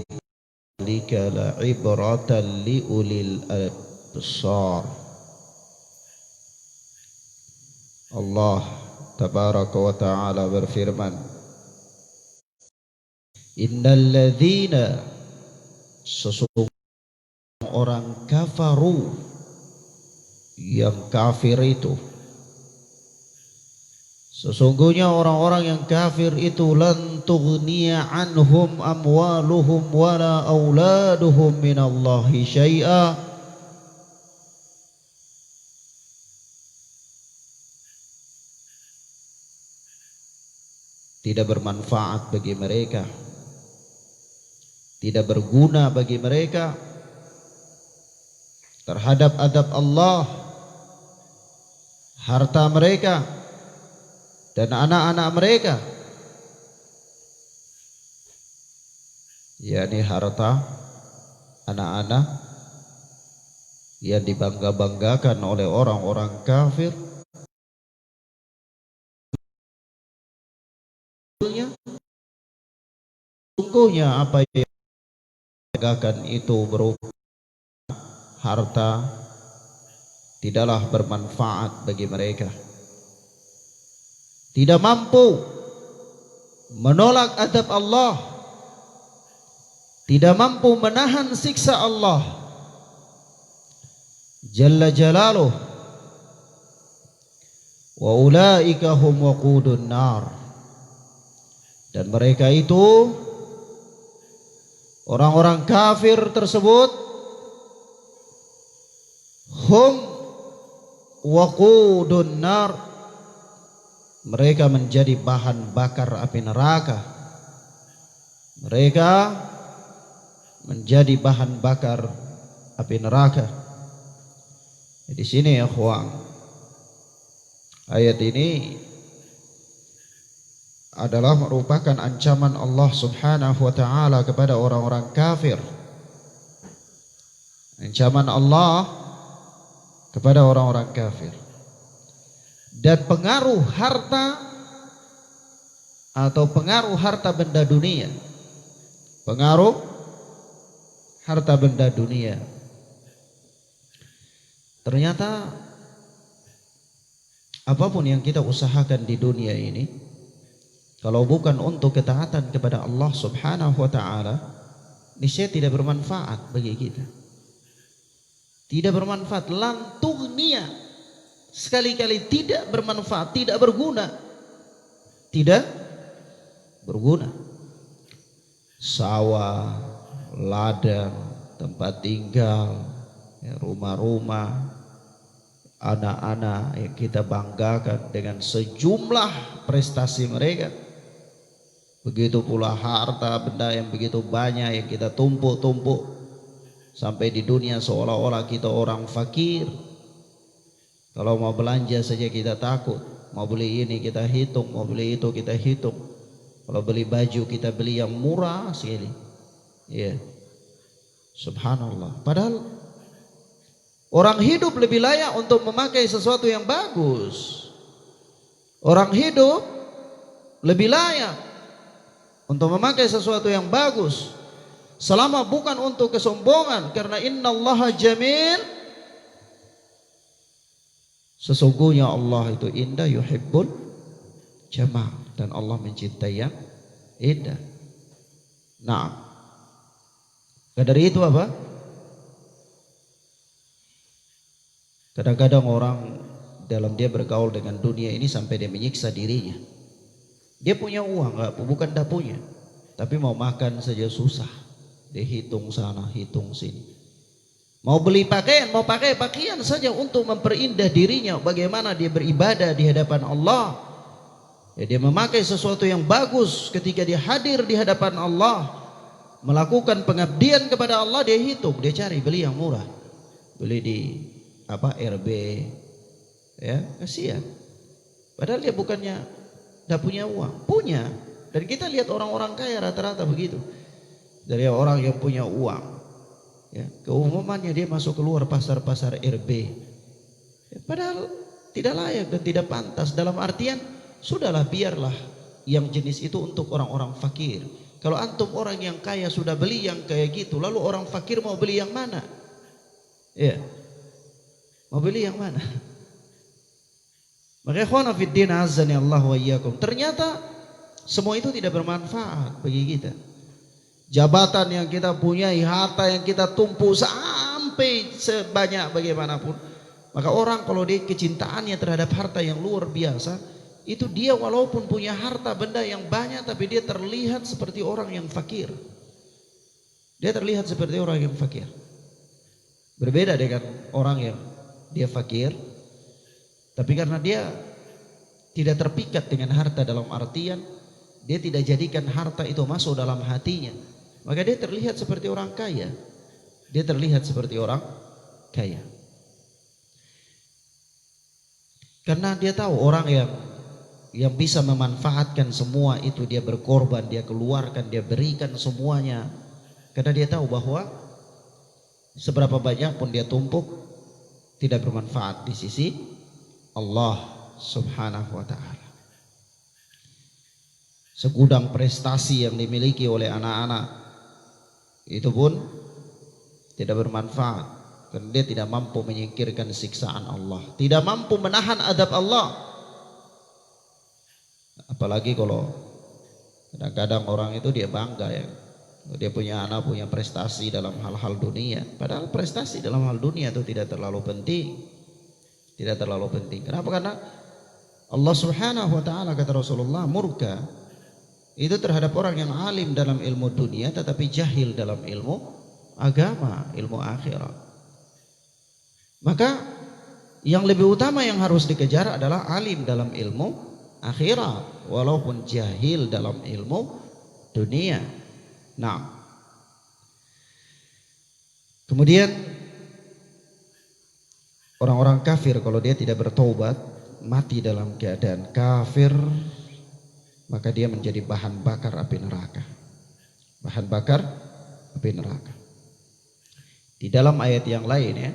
dzalika la'ibratan liulil absar. Allah tabaraka wa ta'ala berfirman, innal ladzina, sesungguhnya orang kafaru yang kafir itu, sesungguhnya orang-orang yang kafir itu lan tughniya anhum amwaluhum wala auladuhum minallahi syai'a, tidak bermanfaat bagi mereka, tidak berguna bagi mereka terhadap adab Allah harta mereka dan anak-anak mereka, yakni harta anak-anak yang dibangga-banggakan oleh orang-orang kafir, sungguhnya apa yang dibanggakan itu berupa harta tidaklah bermanfaat bagi mereka, tidak mampu menolak adab Allah, tidak mampu menahan siksa Allah, jalla jalaluh, wa ulaika hum waqudun nar, dan mereka itu orang-orang kafir tersebut hum waqudun nar, mereka menjadi bahan bakar api neraka. Mereka menjadi bahan bakar api neraka. Di sini ya ikhwan, ayat ini adalah merupakan ancaman Allah Subhanahu wa taala kepada orang-orang kafir. Ancaman Allah kepada orang-orang kafir. Dan pengaruh harta atau pengaruh harta benda dunia. Pengaruh harta benda dunia. Ternyata apapun yang kita usahakan di dunia ini, kalau bukan untuk ketaatan kepada Allah Subhanahu wa taala, niscaya tidak bermanfaat bagi kita. Tidak bermanfaat, lan tughniya, sekali-kali tidak bermanfaat, tidak berguna. Tidak berguna. Sawah, ladang, tempat tinggal, rumah-rumah, anak-anak yang kita banggakan dengan sejumlah prestasi mereka. Begitu pula harta benda yang begitu banyak yang kita tumpuk-tumpuk sampai di dunia seolah-olah kita orang fakir. Kalau mau belanja saja kita takut, mau beli ini kita hitung, mau beli itu kita hitung. Kalau beli baju kita beli yang murah sekali. Ya, subhanallah. Padahal orang hidup lebih layak untuk memakai sesuatu yang bagus. Orang hidup lebih layak untuk memakai sesuatu yang bagus, selama bukan untuk kesombongan. Karena innallaha jamil, sesungguhnya Allah itu indah, yuhibbul jamal, dan Allah mencintai yang indah. Nah, dari itu apa? Kadang-kadang orang dalam dia bergaul dengan dunia ini sampai dia menyiksa dirinya. Dia punya uang, bukan tak punya, tapi mau makan saja susah. Dia hitung sana, hitung sini. Mau beli pakaian, mau pakai pakaian saja untuk memperindah dirinya. Bagaimana dia beribadah di hadapan Allah? Ya, dia memakai sesuatu yang bagus ketika dia hadir di hadapan Allah, melakukan pengabdian kepada Allah. Dia hitung, dia cari beli yang murah, beli di RB, ya, kasihan. Padahal dia bukannya tidak punya uang, punya. Dan kita lihat orang-orang kaya rata-rata begitu. Dari orang yang punya uang, ya, keumumannya dia masuk keluar pasar-pasar RB, ya, padahal tidak layak dan tidak pantas. Dalam artian, sudahlah, biarlah yang jenis itu untuk orang-orang fakir. Kalau antum orang yang kaya sudah beli yang kayak gitu, lalu orang fakir mau beli yang mana? Ya, mau beli yang mana? Maka ikhwana fiddin azani Allah wa iyyakum, ternyata semua itu tidak bermanfaat bagi kita. Jabatan yang kita punyai, harta yang kita tumpuk sampai sebanyak bagaimanapun, maka orang kalau dia kecintaannya terhadap harta yang luar biasa, itu dia walaupun punya harta benda yang banyak, tapi dia terlihat seperti orang yang fakir. Dia terlihat seperti orang yang fakir. Berbeda dengan orang yang dia fakir, tapi karena dia tidak terpikat dengan harta, dalam artian dia tidak jadikan harta itu masuk dalam hatinya, maka dia terlihat seperti orang kaya. Dia terlihat seperti orang kaya. Karena dia tahu orang yang bisa memanfaatkan semua itu, dia berkorban, dia keluarkan, dia berikan semuanya. Karena dia tahu bahwa seberapa banyak pun dia tumpuk, tidak bermanfaat di sisi Allah Subhanahu wa ta'ala. Segudang prestasi yang dimiliki oleh anak-anak itu pun tidak bermanfaat, karena dia tidak mampu menyingkirkan siksaan Allah, tidak mampu menahan adab Allah. Apalagi kalau kadang-kadang orang itu dia bangga, ya, Dia punya anak, punya prestasi dalam hal-hal dunia. Padahal prestasi dalam hal dunia itu tidak terlalu penting. Tidak terlalu penting. Kenapa? Karena Allah Subhanahu wa taala, kata Rasulullah, murka itu terhadap orang yang alim dalam ilmu dunia tetapi jahil dalam ilmu agama, ilmu akhirat. Maka yang lebih utama yang harus dikejar adalah alim dalam ilmu akhirat walaupun jahil dalam ilmu dunia. Nah, kemudian orang-orang kafir kalau dia tidak bertaubat, mati dalam keadaan kafir, maka dia menjadi bahan bakar api neraka. Bahan bakar api neraka. Di dalam ayat yang lain ya,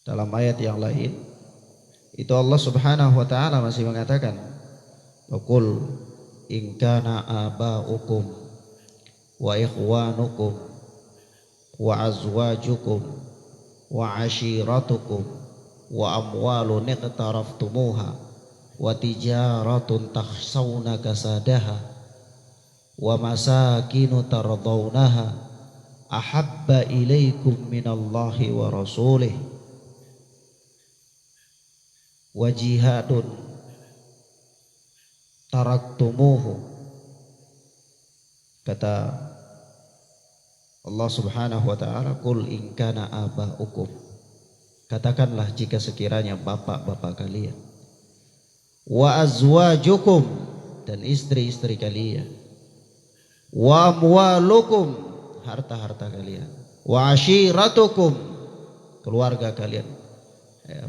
dalam ayat yang lain itu Allah Subhanahu wa taala masih mengatakan, "Qul in kana aba'ukum wa ikhwanukum wa azwajukum wa ashiratukum wa amwalun iqtaraftumuha wa tijaratun takhshawna kasadaha wa masakinu tardawnaha ahabba ilaikum minallahi wa rasulih wa jihadun taraktumuhu." Kata Allah Subhanahu wa taala, "Qul in kana aba'ukum." Katakanlah jika sekiranya bapak-bapak kalian, wa azwajukum, dan istri-istri kalian, wa amwalukum, harta-harta kalian, wa ashiratukum, keluarga kalian,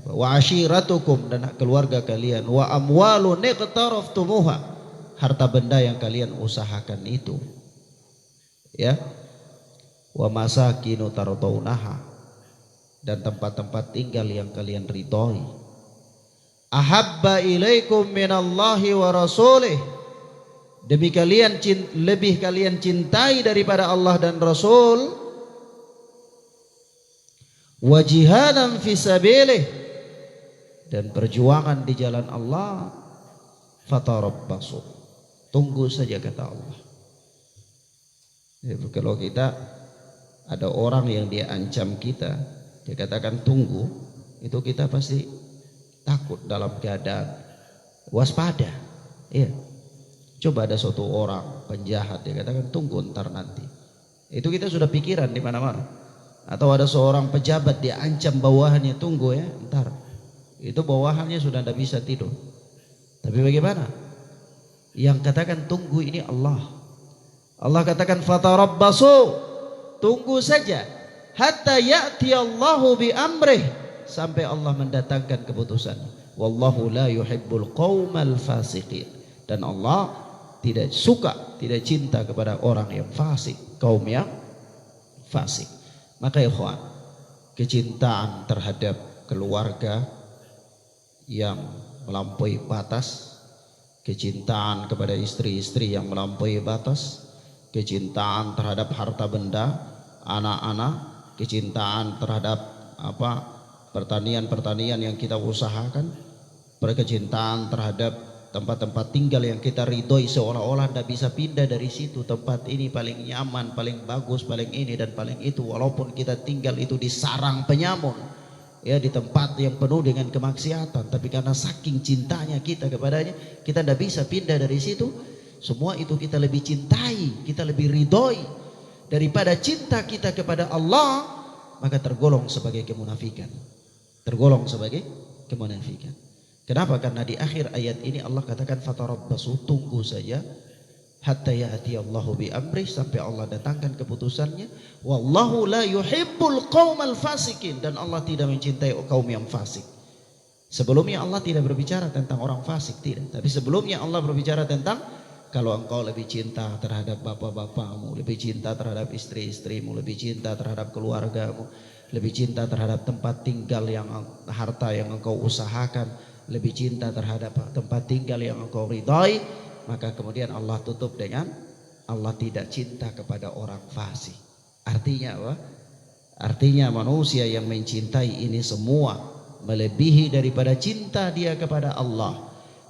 wa ashiratukum, dan keluarga kalian, wa amwalun iqtaraftumuha, harta benda yang kalian usahakan itu, ya, wa masakinu tardawnaha, dan tempat-tempat tinggal yang kalian ridhoi, ahabba ilaikum minallahi wa rasulih, lebih kalian cintai daripada Allah dan Rasul, wa jihadan fi sabilih, dan perjuangan di jalan Allah, fatarabbasu, tunggu saja, kata Allah. Jadi kalau kita ada orang yang dia ancam kita, dia katakan tunggu, itu kita pasti takut, dalam keadaan waspada. Iya. Coba ada suatu orang penjahat, dia katakan tunggu ntar nanti. Itu kita sudah pikiran di mana-mana. Atau ada seorang pejabat, dia ancam bawahannya, tunggu ya, ntar. Itu bawahannya sudah tidak bisa tidur. Tapi bagaimana? Yang katakan tunggu ini Allah. Allah katakan fatarabbasu, tunggu saja, hatta ya'ti Allahu bi amrih, sampai Allah mendatangkan keputusan. Wallahu la yuhibbul qaumal fasiqin, dan Allah tidak suka, tidak cinta kepada orang yang fasik, kaum yang fasik. Maka ikhwan, kecintaan terhadap keluarga yang melampaui batas, kecintaan kepada istri-istri yang melampaui batas, kecintaan terhadap harta benda, anak-anak, kecintaan terhadap pertanian-pertanian yang kita usahakan, kecintaan terhadap tempat-tempat tinggal yang kita ridhoi, seolah-olah tidak bisa pindah dari situ. Tempat ini paling nyaman, paling bagus, paling ini dan paling itu, walaupun kita tinggal itu di sarang penyamun, ya, di tempat yang penuh dengan kemaksiatan, tapi karena saking cintanya kita kepadanya, kita tidak bisa pindah dari situ. Semua itu kita lebih cintai, kita lebih ridhoi daripada cinta kita kepada Allah, maka tergolong sebagai kemunafikan. Tergolong sebagai kemunafikan. Kenapa? Karena di akhir ayat ini Allah katakan fatarabbasu, tunggu saja, hatta ya'ti Allahu bi amrih, sampai Allah datangkan keputusannya. Wallahu la yuhibbul qaumal fasikin, dan Allah tidak mencintai kaum yang fasik. Sebelumnya Allah tidak berbicara tentang orang fasik, tidak. Tapi sebelumnya Allah berbicara tentang kalau engkau lebih cinta terhadap bapak-bapakmu, lebih cinta terhadap istri-istrimu, lebih cinta terhadap keluargamu, lebih cinta terhadap tempat tinggal yang harta yang engkau usahakan, lebih cinta terhadap tempat tinggal yang engkau ridhai, maka kemudian Allah tutup dengan Allah tidak cinta kepada orang fasik. Artinya apa? Artinya manusia yang mencintai ini semua melebihi daripada cinta dia kepada Allah.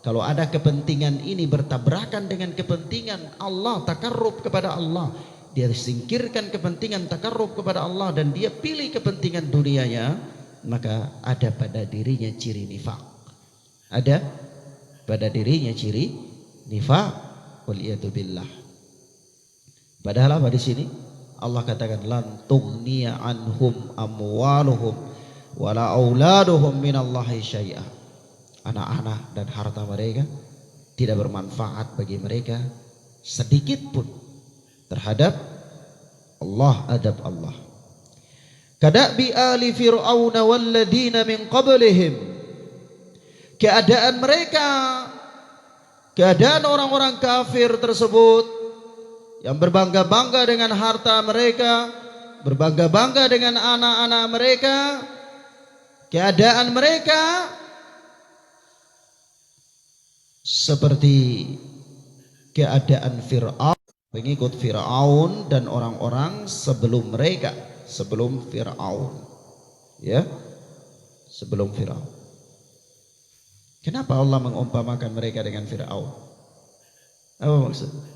Kalau ada kepentingan ini bertabrakan dengan kepentingan Allah, takarrub kepada Allah, dia singkirkan kepentingan takarrub kepada Allah dan dia pilih kepentingan dunianya, maka ada pada dirinya ciri nifaq. Ada pada dirinya ciri nifaq. Waliyadu billah. Padahal apa di sini? Allah katakan lan tughniya anhum amwaluhum wala auladuhum minallahi syai'a. Anak-anak dan harta mereka tidak bermanfaat bagi mereka sedikit pun terhadap Allah, adab Allah. Kadabi ali fir'aun walladzina min qablihim. Keadaan mereka, keadaan orang-orang kafir tersebut yang berbangga-bangga dengan harta mereka, berbangga-bangga dengan anak-anak mereka, keadaan mereka seperti keadaan Fir'aun, pengikut Fir'aun dan orang-orang sebelum mereka, sebelum Fir'aun, ya, sebelum Fir'aun. Kenapa Allah mengumpamakan mereka dengan Fir'aun? Apa maksudnya?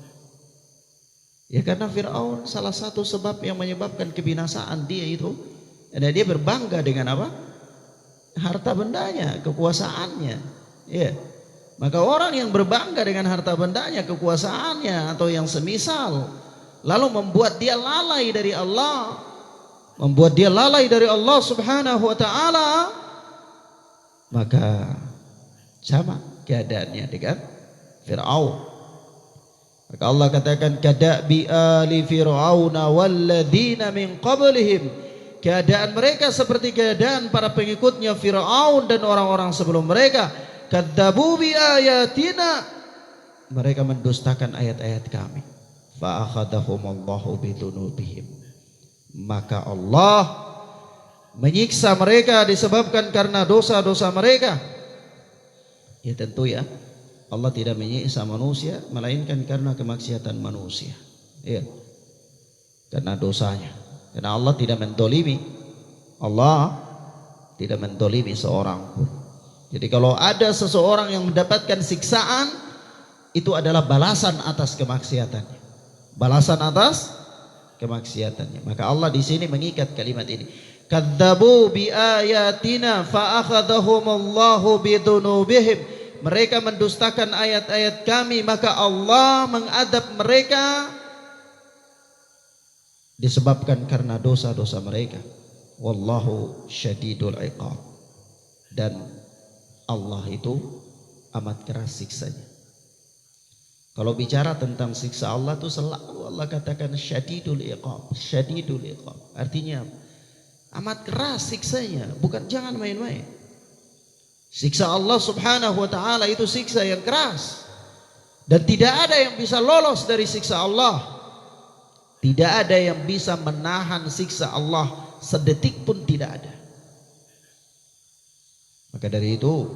Ya karena Fir'aun salah satu sebab yang menyebabkan kebinasaan dia itu, dan dia berbangga dengan apa? Harta bendanya, kekuasaannya. Ya. Maka orang yang berbangga dengan harta bendanya, kekuasaannya atau yang semisal, lalu membuat dia lalai dari Allah, membuat dia lalai dari Allah Subhanahu wa taala, maka sama keadaannya dengan Fir'aun. Maka Allah katakan kadabi ali fir'auna walladzina min qablihim. Keadaan mereka seperti keadaan para pengikutnya Fir'aun dan orang-orang sebelum mereka. Kadzabu bi ayatina. Mereka mendustakan ayat-ayat kami. Fa akhadahumullahu bidzunubihim. Maka Allah menyiksa mereka disebabkan karena dosa-dosa mereka. Ya tentu ya, Allah tidak menyiksa manusia melainkan karena kemaksiatan manusia. Ya. Karena dosanya. Karena Allah tidak mendolimi. Allah tidak mendolimi seorang pun. Jadi kalau ada seseorang yang mendapatkan siksaan, itu adalah balasan atas kemaksiatannya. Balasan atas kemaksiatannya. Maka Allah di sini mengikat kalimat ini. Kadzabu bi ayatina fa akhadhahumullahu bidzunubihim. Mereka mendustakan ayat-ayat kami, maka Allah mengadab mereka disebabkan karena dosa-dosa mereka. Wallahu syadidul iqab. Dan Allah itu amat keras siksanya. Kalau bicara tentang siksa Allah itu selalu Allah katakan syadidul iqab, syadidul iqab. Artinya amat keras siksanya, bukan jangan main-main. Siksa Allah Subhanahu wa taala itu siksa yang keras. Dan tidak ada yang bisa lolos dari siksa Allah. Tidak ada yang bisa menahan siksa Allah sedetik pun tidak ada. Maka dari itu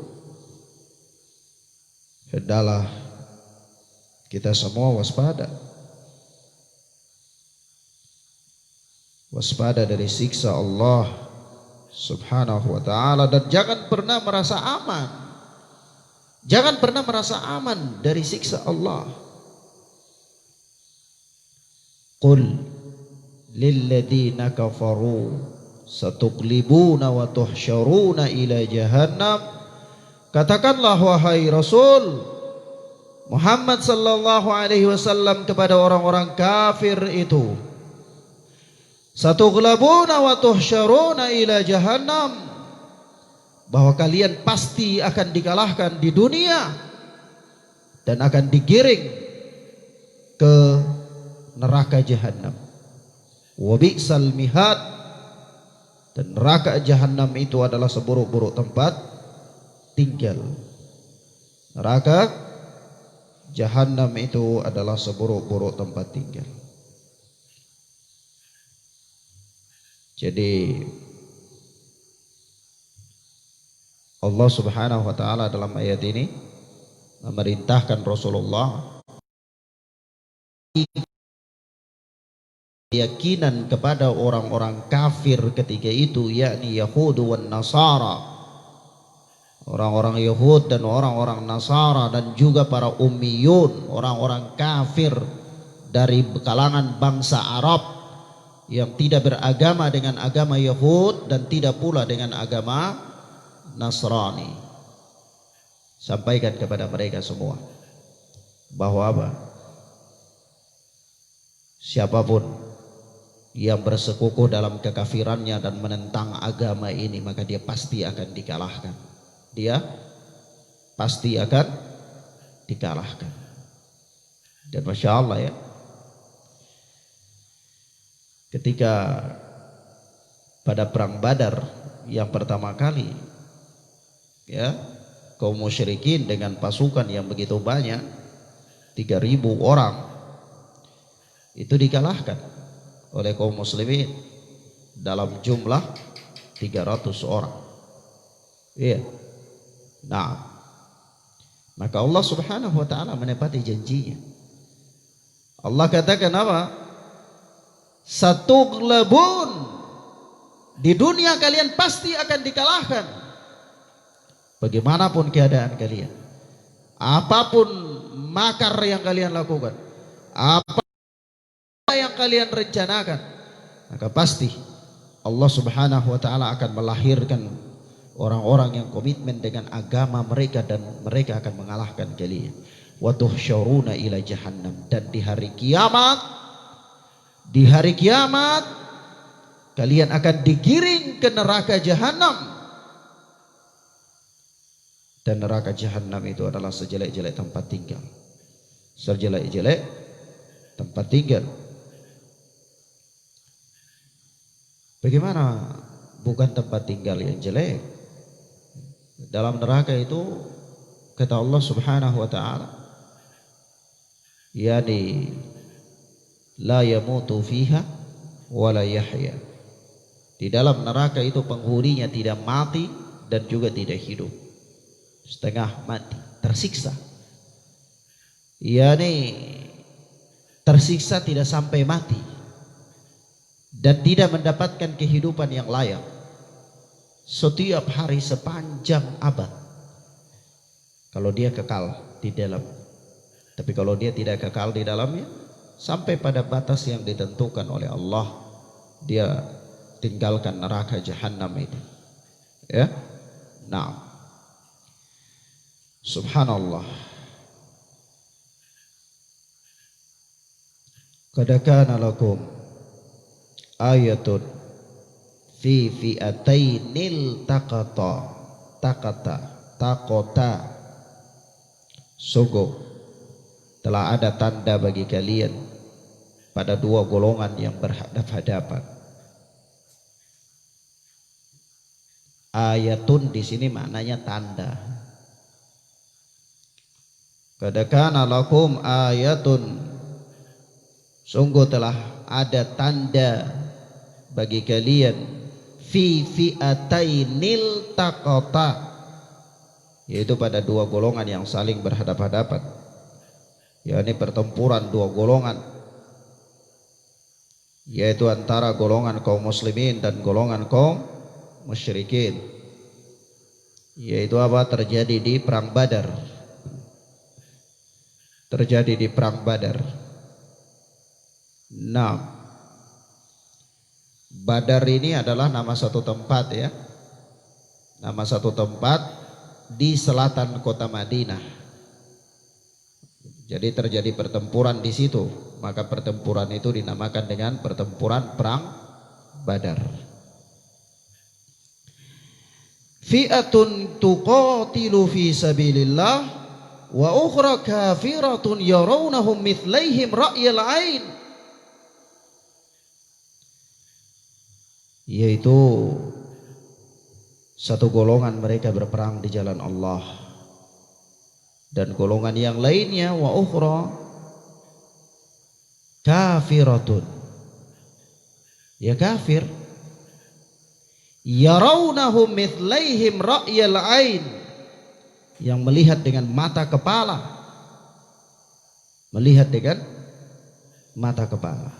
hendaklah kita semua waspada. Waspada dari siksa Allah Subhanahu wa ta'ala. Dan jangan pernah merasa aman. Jangan pernah merasa aman dari siksa Allah. Qul lilladzina kafaru satuqlibuna wa tuhsyaruna ila jahannam. Katakanlah wahai Rasul Muhammad sallallahu alaihi wasallam kepada orang-orang kafir itu, satughlabuna wa tuhsyaruna ila jahannam, bahwa kalian pasti akan dikalahkan di dunia dan akan digiring ke neraka jahannam. Wa bi'sal mihad, dan neraka jahannam itu adalah seburuk-buruk tempat tinggal. Neraka jahannam itu adalah seburuk-buruk tempat tinggal. Jadi Allah Subhanahu wa ta'ala dalam ayat ini memerintahkan Rasulullah keyakinan kepada orang-orang kafir ketika itu, yakni Yahudi wan Nasara. orang-orang Yahud dan orang-orang Nasara dan juga para ummiyun, orang-orang kafir dari kalangan bangsa Arab yang tidak beragama dengan agama Yahud dan tidak pula dengan agama Nasrani. Sampaikan kepada mereka semua bahwa apa? Siapapun yang bersekukuh dalam kekafirannya dan menentang agama ini, maka dia pasti akan dikalahkan. Dia pasti akan dikalahkan. Dan Masya Allah ya, ketika pada perang Badar yang pertama kali ya, kaum musyrikin dengan pasukan yang begitu banyak 3.000 orang itu dikalahkan oleh kaum muslimin dalam jumlah 300 orang. Iya. Nah, maka Allah Subhanahu wa taala menepati janjinya. Allah katakan apa? Satughlabun, di dunia kalian pasti akan dikalahkan. Bagaimanapun keadaan kalian, apapun makar yang kalian lakukan, apa yang kalian rencanakan, maka pasti Allah Subhanahu wa taala akan melahirkan orang-orang yang komitmen dengan agama mereka dan mereka akan mengalahkan kalian. Wa tuhsyuruna ila jahannam, dan di hari kiamat kalian akan digiring ke neraka jahanam. Dan neraka jahanam itu adalah sejelek-jelek tempat tinggal. Sejelek-jelek tempat tinggal. Bagaimana bukan tempat tinggal yang jelek? Dalam neraka itu kata Allah Subhanahu wa taala, yani la yamutu fiha wa la yahya. Di dalam neraka itu penghuninya tidak mati dan juga tidak hidup. Setengah mati, tersiksa. Yani tersiksa tidak sampai mati dan tidak mendapatkan kehidupan yang layak setiap hari sepanjang abad kalau dia kekal di dalam. Tapi kalau dia tidak kekal di dalamnya sampai pada batas yang ditentukan oleh Allah, dia tinggalkan neraka jahanam itu. Ya. Nah, subhanallah. Qad kana lakum ayatun fi fi'atainil taqata. Sungguh telah ada tanda bagi kalian pada dua golongan yang berhadapan-hadapan. Ayatun di sini maknanya tanda. Qad kana lakum ayatun, sungguh telah ada tanda bagi kalian fi fi'atainil taqata, yaitu pada dua golongan yang saling berhadapan-hadapan, yakni pertempuran dua golongan, yaitu antara golongan kaum muslimin dan golongan kaum musyrikin. Yaitu apa? Terjadi di perang Badar. Terjadi di perang Badar. Nah, Badar ini adalah nama satu tempat ya. Nama satu tempat di selatan kota Madinah. Jadi terjadi pertempuran di situ, maka pertempuran itu dinamakan dengan pertempuran perang Badar. Fi'atun tuqatilu fi sabilillah wa ukhra kafiratun yarawnahum mithlaihim ra'yal 'ain, yaitu satu golongan mereka berperang di jalan Allah, dan golongan yang lainnya wa ukhra kafiratun, ya kafir, yarawnahum mithlaihim ra'yal 'ain, yang melihat dengan mata kepala, melihat dengan mata kepala.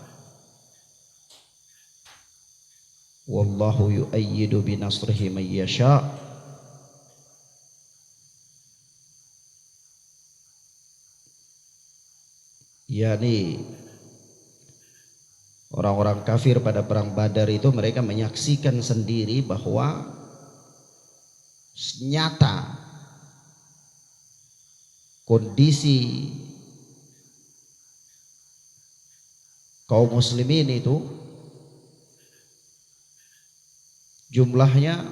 Wallahu yu'ayyidu binasrihi man yasha. yakni orang-orang kafir pada perang Badar itu mereka menyaksikan sendiri bahwa nyata kondisi kaum muslimin itu jumlahnya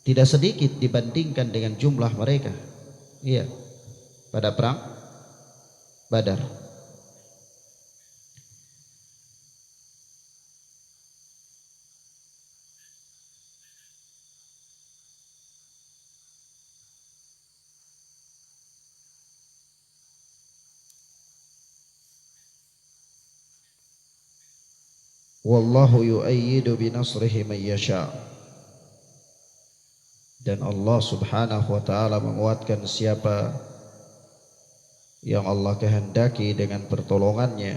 tidak sedikit dibandingkan dengan jumlah mereka. Iya, pada perang Badar. Wallahu yu'ayyidu binasrihi man yasha. Dan Allah Subhanahu wa taala menguatkan siapa yang Allah kehendaki dengan pertolongannya.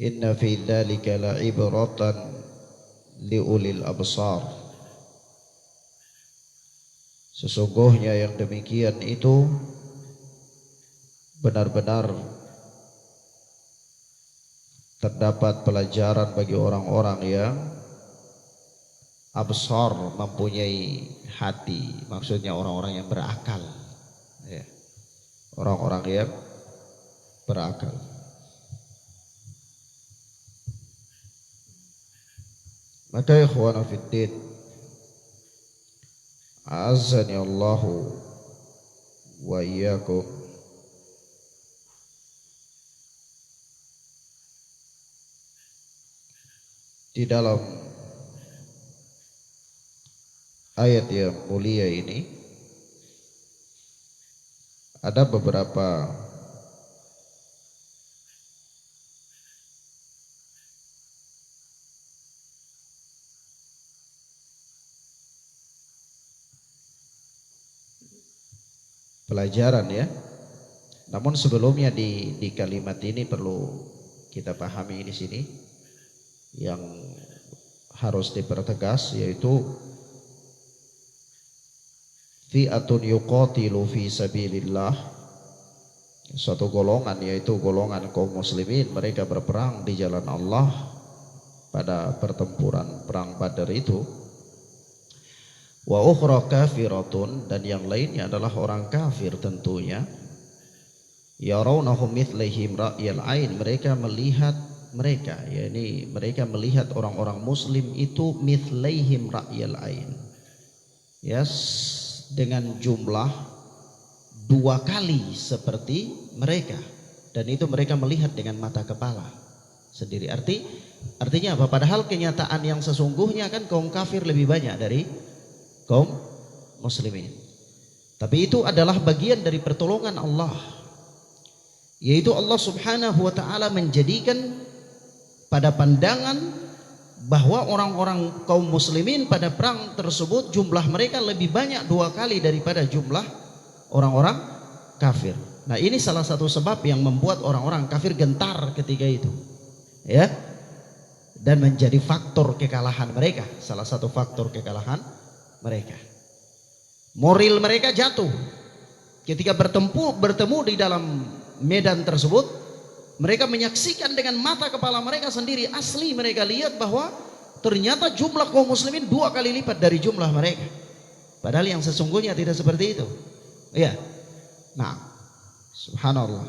Inna fi dzalika la'ibratan liulil absar. Sesungguhnya yang demikian itu benar-benar terdapat pelajaran bagi orang-orang yang absar, mempunyai hati, maksudnya orang-orang yang berakal, ya. Orang-orang yang berakal. Maka ikhwana fiddin, a'azzani Allahu wa iyyakum, di dalam ayat yang mulia ini ada beberapa pelajaran, ya. Namun sebelumnya di kalimat ini perlu kita pahami di sini yang harus dipertegas, yaitu fi'atun yuqatilu fi sabilillah, suatu golongan, yaitu golongan kaum muslimin, mereka berperang di jalan Allah pada pertempuran perang Badar itu. Wa ukhra kafiratun, dan yang lainnya adalah orang kafir tentunya. Yarawnahum mithlaihim ra'yal ain, mereka melihat mereka, yakni mereka melihat orang-orang muslim itu mithlaihim ra'yal ain, yes, dengan jumlah 2 kali seperti mereka, dan itu mereka melihat dengan mata kepala sendiri. Artinya apa? Padahal kenyataan yang sesungguhnya kan kaum kafir lebih banyak dari kaum muslimin. Tapi itu adalah bagian dari pertolongan Allah, yaitu Allah Subhanahu wa taala menjadikan pada pandangan bahwa orang-orang kaum muslimin pada perang tersebut jumlah mereka lebih banyak 2 kali daripada jumlah orang-orang kafir. Nah, ini salah satu sebab yang membuat orang-orang kafir gentar ketika itu, ya, dan menjadi faktor kekalahan mereka, salah satu faktor kekalahan mereka. Moral mereka jatuh ketika bertemu di dalam medan tersebut. Mereka menyaksikan dengan mata kepala mereka sendiri, asli mereka lihat bahwa ternyata jumlah kaum muslimin 2 kali lipat dari jumlah mereka, padahal yang sesungguhnya tidak seperti itu, ya. Nah, subhanallah,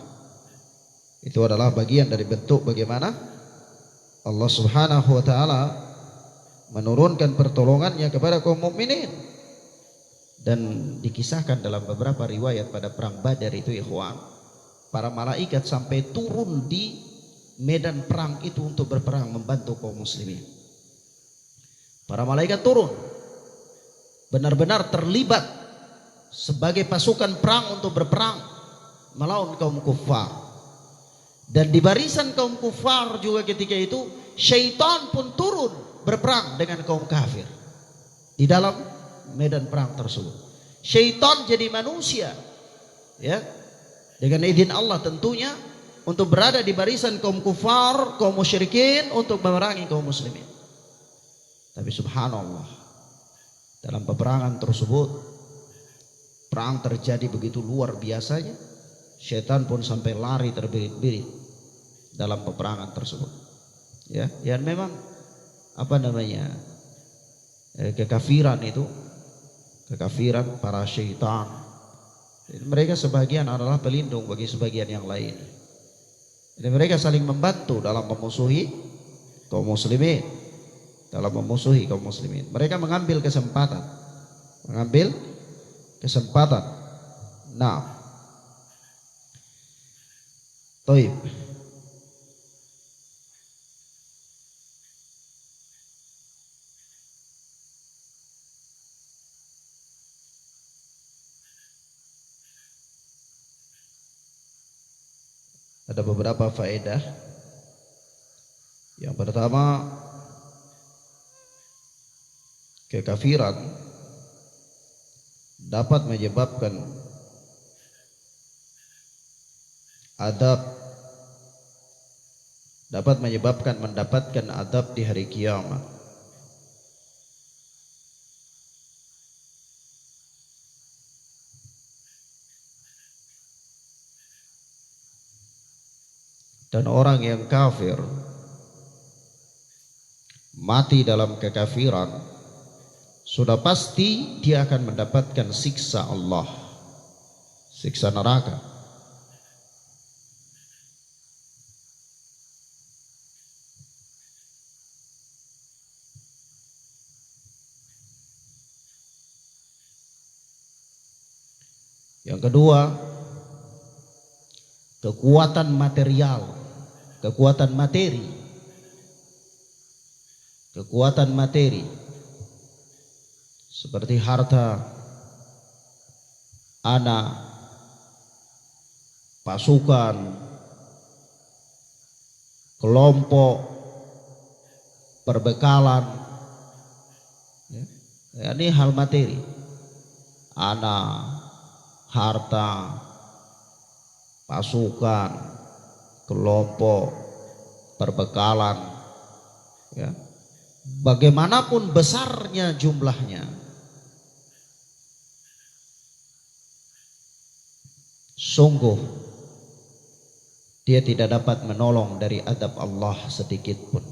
itu adalah bagian dari bentuk bagaimana Allah Subhanahu wa taala menurunkan pertolongannya kepada kaum mukminin. Dan dikisahkan dalam beberapa riwayat pada perang Badar itu, ikhwan, para malaikat sampai turun di medan perang itu untuk berperang membantu kaum muslimin. Para malaikat turun, benar-benar terlibat sebagai pasukan perang untuk berperang melawan kaum kufar. Dan di barisan kaum kufar juga ketika itu syaitan pun turun berperang dengan kaum kafir di dalam medan perang tersebut. Syaitan jadi manusia, ya, dengan izin Allah tentunya, untuk berada di barisan kaum kufar, kaum musyrikin, untuk memerangi kaum muslimin. Tapi subhanallah, dalam peperangan tersebut perang terjadi begitu luar biasanya. Syaitan pun sampai lari terbirit-birit dalam peperangan tersebut. Ya, yang memang apa namanya, kekafiran itu, kekafiran para syaitan. Mereka sebagian adalah pelindung bagi sebagian yang lain. Jadi mereka saling membantu dalam memusuhi kaum muslimin, dalam memusuhi kaum muslimin. Mereka mengambil kesempatan, mengambil kesempatan. Nah, Taib. Ada beberapa faedah. Yang pertama, kekafiran dapat menyebabkan adab, dapat menyebabkan mendapatkan adab di hari kiamat. Dan orang yang kafir mati dalam kekafiran, sudah pasti dia akan mendapatkan siksa Allah, siksa neraka. Yang kedua, kekuatan material, kekuatan materi, kekuatan materi seperti harta, anak, pasukan, kelompok, perbekalan, ya, ini hal materi, anak, harta, pasukan, kelompok, perbekalan, ya, bagaimanapun besarnya jumlahnya, sungguh dia tidak dapat menolong dari adab Allah sedikit pun.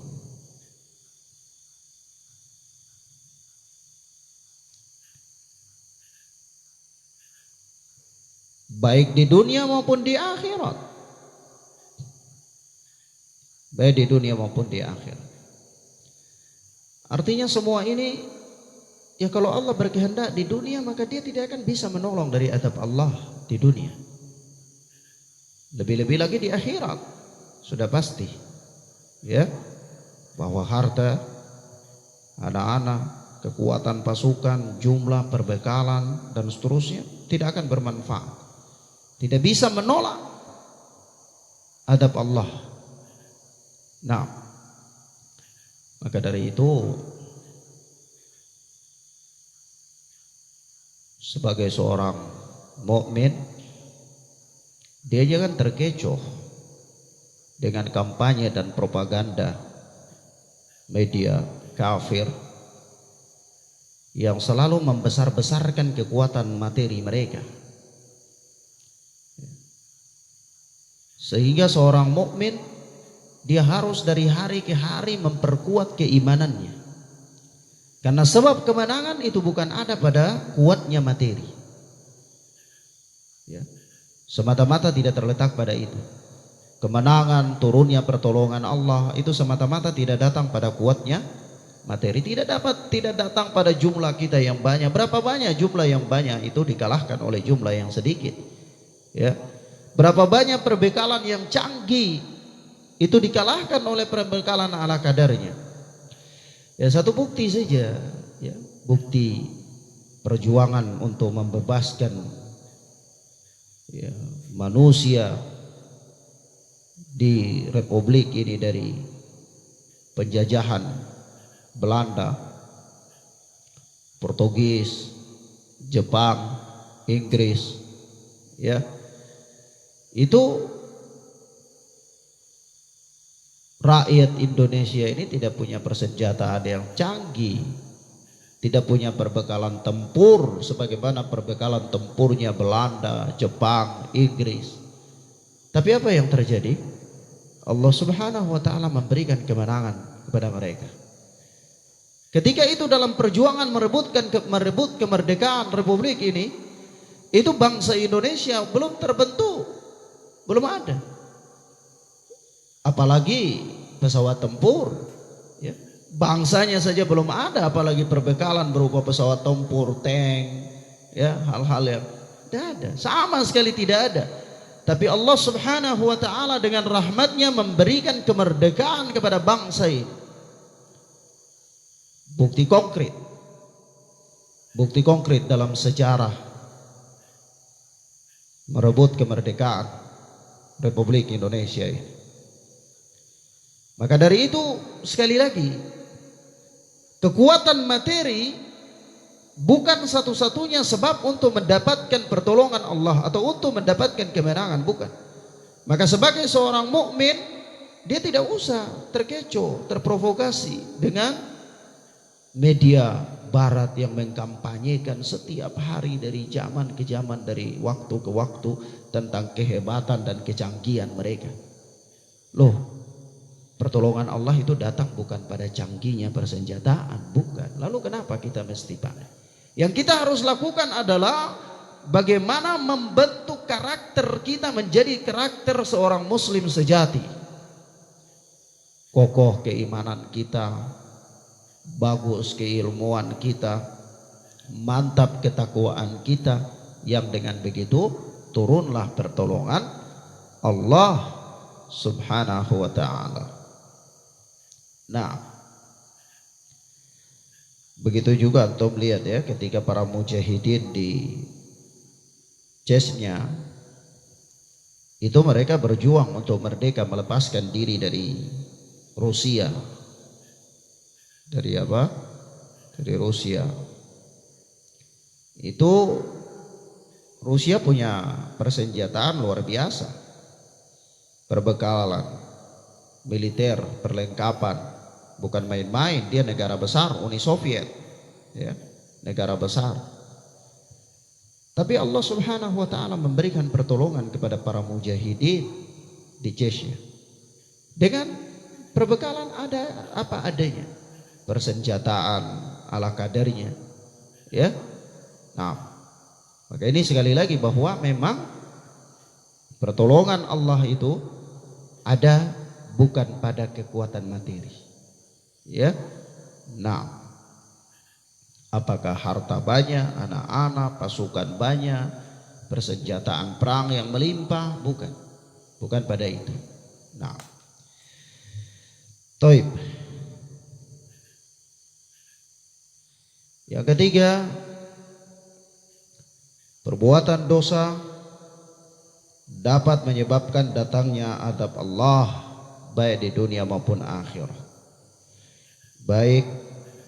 Baik di dunia maupun di akhirat. Baik di dunia maupun di akhirat. Artinya semua ini, ya kalau Allah berkehendak di dunia, maka dia tidak akan bisa menolong dari adab Allah di dunia. Lebih-lebih lagi di akhirat, sudah pasti, ya, bahwa harta, anak-anak, kekuatan pasukan, jumlah perbekalan dan seterusnya tidak akan bermanfaat, tidak bisa menolak adab Allah. Nah, maka dari itu sebagai seorang mukmin, dia jangan terkecoh dengan kampanye dan propaganda media kafir yang selalu membesar-besarkan kekuatan materi mereka, sehingga seorang mukmin dia harus dari hari ke hari memperkuat keimanannya, karena sebab kemenangan itu bukan ada pada kuatnya materi, ya, semata-mata tidak terletak pada itu. Kemenangan, turunnya pertolongan Allah itu semata-mata tidak datang pada kuatnya materi, tidak datang pada jumlah kita yang banyak. Berapa banyak jumlah yang banyak itu dikalahkan oleh jumlah yang sedikit, ya. Berapa banyak perbekalan yang canggih itu dikalahkan oleh perbekalan ala kadarnya. Ya, satu bukti saja, ya, bukti perjuangan untuk membebaskan, ya, manusia di Republik ini dari penjajahan Belanda, Portugis, Jepang, Inggris, ya, itu rakyat Indonesia ini tidak punya persenjataan yang canggih, tidak punya perbekalan tempur sebagaimana perbekalan tempurnya Belanda, Jepang, Inggris. Tapi apa yang terjadi? Allah Subhanahu wa taala memberikan kemenangan kepada mereka. Ketika itu dalam perjuangan merebut kemerdekaan Republik ini, itu bangsa Indonesia belum terbentuk, belum ada. Apalagi pesawat tempur, ya. Bangsanya saja belum ada, apalagi perbekalan berupa pesawat tempur, tank, ya, hal-hal yang tidak ada, sama sekali tidak ada. Tapi Allah Subhanahu wa taala dengan rahmatnya memberikan kemerdekaan kepada bangsa ini. Bukti konkret dalam sejarah merebut kemerdekaan Republik Indonesia ini. Maka dari itu, sekali lagi, kekuatan materi bukan satu-satunya sebab untuk mendapatkan pertolongan Allah atau untuk mendapatkan kemenangan, bukan. Maka sebagai seorang mukmin, dia tidak usah terkecoh, terprovokasi dengan media barat yang mengkampanyekan setiap hari dari zaman ke zaman, dari waktu ke waktu tentang kehebatan dan kecanggihan mereka. Loh, pertolongan Allah itu datang bukan pada canggihnya persenjataan, bukan. Lalu kenapa kita mesti panik? Yang kita harus lakukan adalah bagaimana membentuk karakter kita menjadi karakter seorang muslim sejati. Kokoh keimanan kita, bagus keilmuan kita, mantap ketakwaan kita, yang dengan begitu turunlah pertolongan Allah Subhanahu wa ta'ala. Nah, begitu juga antum lihat ya, ketika para mujahidin di Chechnya itu mereka berjuang untuk merdeka, melepaskan diri dari Rusia. Dari apa? Dari Rusia. Itu Rusia punya persenjataan luar biasa, perbekalan militer, perlengkapan, bukan main-main. Dia negara besar, Uni Soviet, ya, negara besar. Tapi Allah Subhanahu wa ta'ala memberikan pertolongan kepada para mujahidin di Chechnya dengan perbekalan ada apa adanya, persenjataan ala kadarnya, ya. Nah, maka ini sekali lagi bahwa memang pertolongan Allah itu ada bukan pada kekuatan materi, ya. Nah, apakah harta banyak, anak-anak, pasukan banyak, persenjataan perang yang melimpah? Bukan pada itu. Nah, toib. Yang ketiga, perbuatan dosa dapat menyebabkan datangnya azab Allah baik di dunia maupun akhirat. Baik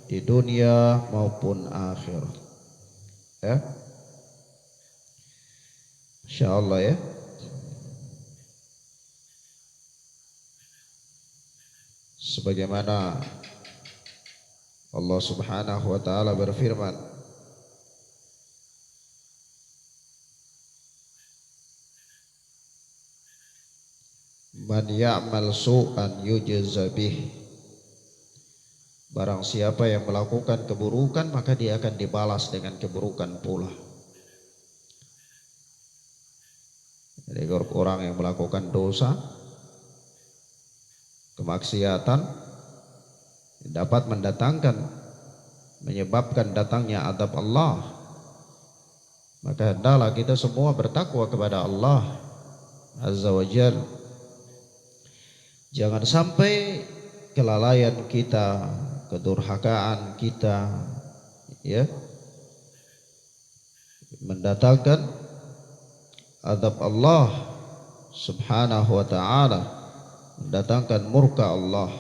di dunia maupun akhirat. Ya. Insyaallah ya. Sebagaimana Allah Subhanahu wa ta'ala berfirman, man ya'mal su'an yujza bih. Barang siapa yang melakukan keburukan, maka dia akan dibalas dengan keburukan pula. Jadi orang yang melakukan dosa, kemaksiatan, dapat menyebabkan datangnya azab Allah. Maka hendaklah kita semua bertakwa kepada Allah Azza wa Jalla. Jangan sampai kelalaian kita, kedurhakaan kita, ya, mendatangkan azab Allah Subhanahu wa ta'ala, mendatangkan murka Allah.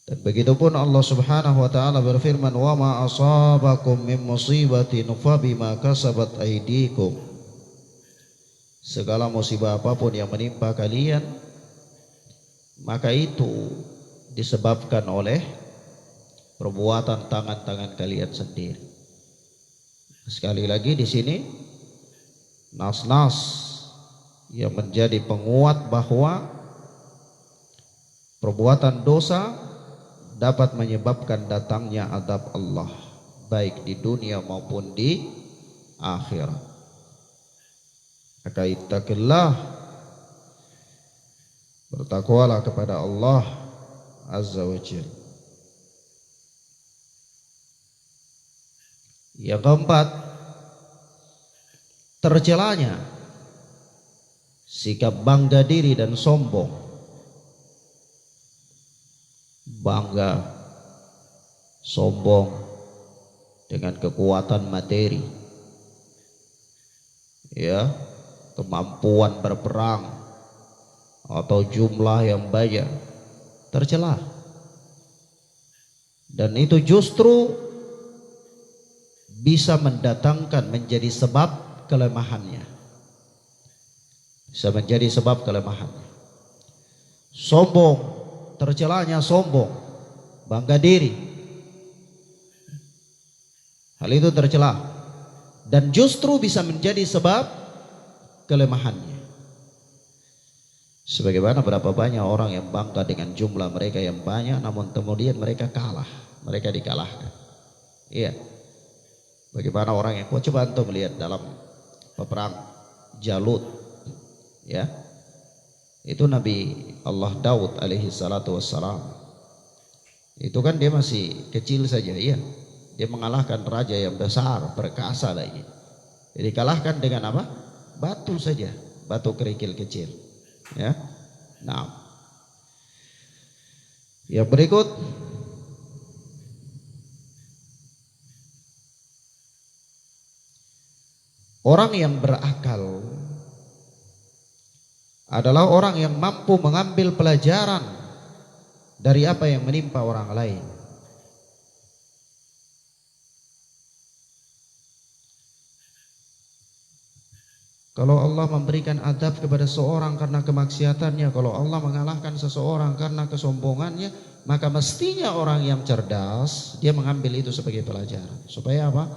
Dan begitupun Allah Subhanahu wa ta'ala berfirman, wa ma asabakum min musibatin fa bima kasabat aydikum. Segala musibah apapun yang menimpa kalian, maka itu disebabkan oleh perbuatan tangan-tangan kalian sendiri. Sekali lagi di sini nas-nas yang menjadi penguat bahwa perbuatan dosa dapat menyebabkan datangnya azab Allah baik di dunia maupun di akhirat. Maka ittaqillah, bertakwalah kepada Allah Azza wa Jalla. Yang keempat, tercelanya sikap bangga diri dan sombong. Bangga, sombong dengan kekuatan materi, ya, kemampuan berperang atau jumlah yang banyak, tercela. Dan itu justru bisa mendatangkan menjadi sebab kelemahannya. Bisa menjadi sebab kelemahannya. Sombong, tercelanya sombong, bangga diri. Hal itu tercela dan justru bisa menjadi sebab kelemahannya. Sebagaimana berapa banyak orang yang bangga dengan jumlah mereka yang banyak, namun kemudian mereka kalah, mereka dikalahkan. Iya. Bagaimana orang yang kuat, coba antum melihat dalam peperang Jalut, ya, itu Nabi Allah Daud alaihi salatu wassalam, itu kan dia masih kecil saja, iya, dia mengalahkan raja yang besar, perkasa lagi, jadi kalahkan dengan apa? Batu saja, batu kerikil kecil, ya. Nah, yang berikut, orang yang berakal adalah orang yang mampu mengambil pelajaran dari apa yang menimpa orang lain. Kalau Allah memberikan adab kepada seorang karena kemaksiatannya, kalau Allah mengalahkan seseorang karena kesombongannya, maka mestinya orang yang cerdas dia mengambil itu sebagai pelajaran. Supaya apa?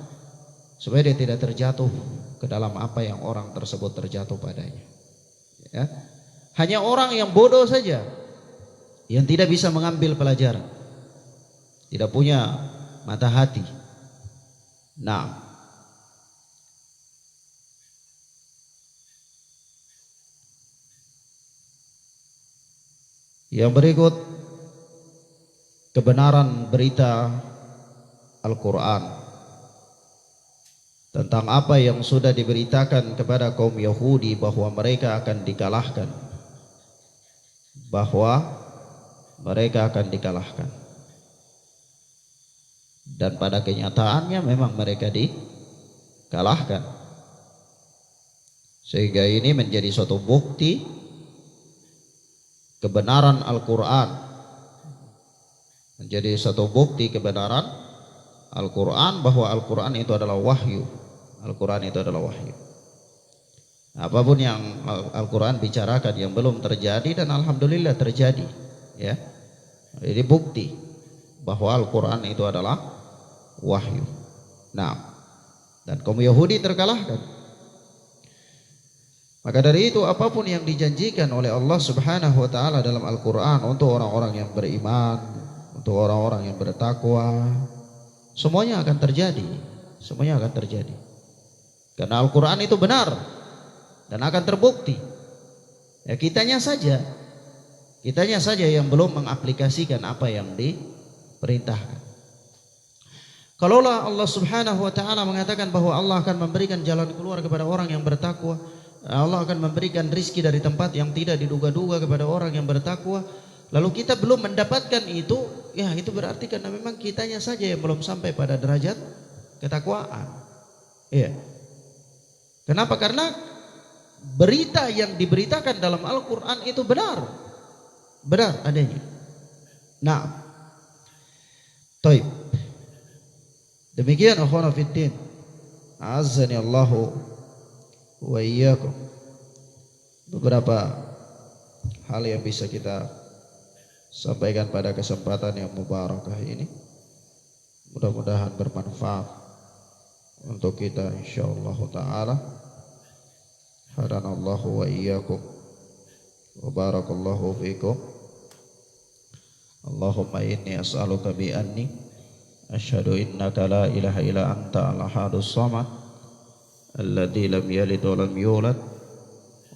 Supaya dia tidak terjatuh ke dalam apa yang orang tersebut terjatuh padanya, ya. Hanya orang yang bodoh saja yang tidak bisa mengambil pelajaran, tidak punya mata hati. Nah, yang berikut, kebenaran berita Al-Quran tentang apa yang sudah diberitakan kepada kaum Yahudi bahwa mereka akan dikalahkan, bahwa mereka akan dikalahkan, dan pada kenyataannya memang mereka dikalahkan. Sehingga ini menjadi suatu bukti kebenaran Al-Quran, menjadi satu bukti kebenaran Al-Quran, bahwa Al-Quran itu adalah wahyu. Al-Quran itu adalah wahyu. Apapun yang Al-Quran bicarakan yang belum terjadi, dan alhamdulillah terjadi, ya. Ini bukti bahwa Al-Quran itu adalah wahyu. Nah, dan kaum Yahudi terkalahkan. Maka dari itu, apapun yang dijanjikan oleh Allah Subhanahu wa taala dalam Al-Quran untuk orang-orang yang beriman, untuk orang-orang yang bertakwa, semuanya akan terjadi. Semuanya akan terjadi. Karena Al-Quran itu benar dan akan terbukti. Ya, kitanya saja yang belum mengaplikasikan apa yang diperintahkan. Kalaulah Allah Subhanahu wa taala mengatakan bahwa Allah akan memberikan jalan keluar kepada orang yang bertakwa, Allah akan memberikan rizki dari tempat yang tidak diduga-duga kepada orang yang bertakwa, lalu kita belum mendapatkan itu, ya itu berarti karena memang kitanya saja yang belum sampai pada derajat ketakwaan. Iya. Kenapa? Karena berita yang diberitakan dalam Al-Quran itu benar adanya. Nah, taib. Demikian akhwana fiddin, a'azzani Allahu wa iyyakum, beberapa hal yang bisa kita sampaikan pada kesempatan yang mubarakah ini. Mudah-mudahan bermanfaat untuk kita insyaallah taala. hadanallahu wa iyyakum wa barakallahu fikum. Allahumma inni as'aluka bi anni asyhadu innaka la ilaha illa anta al-ahadus samad alladzi lam yalid wa lam yulad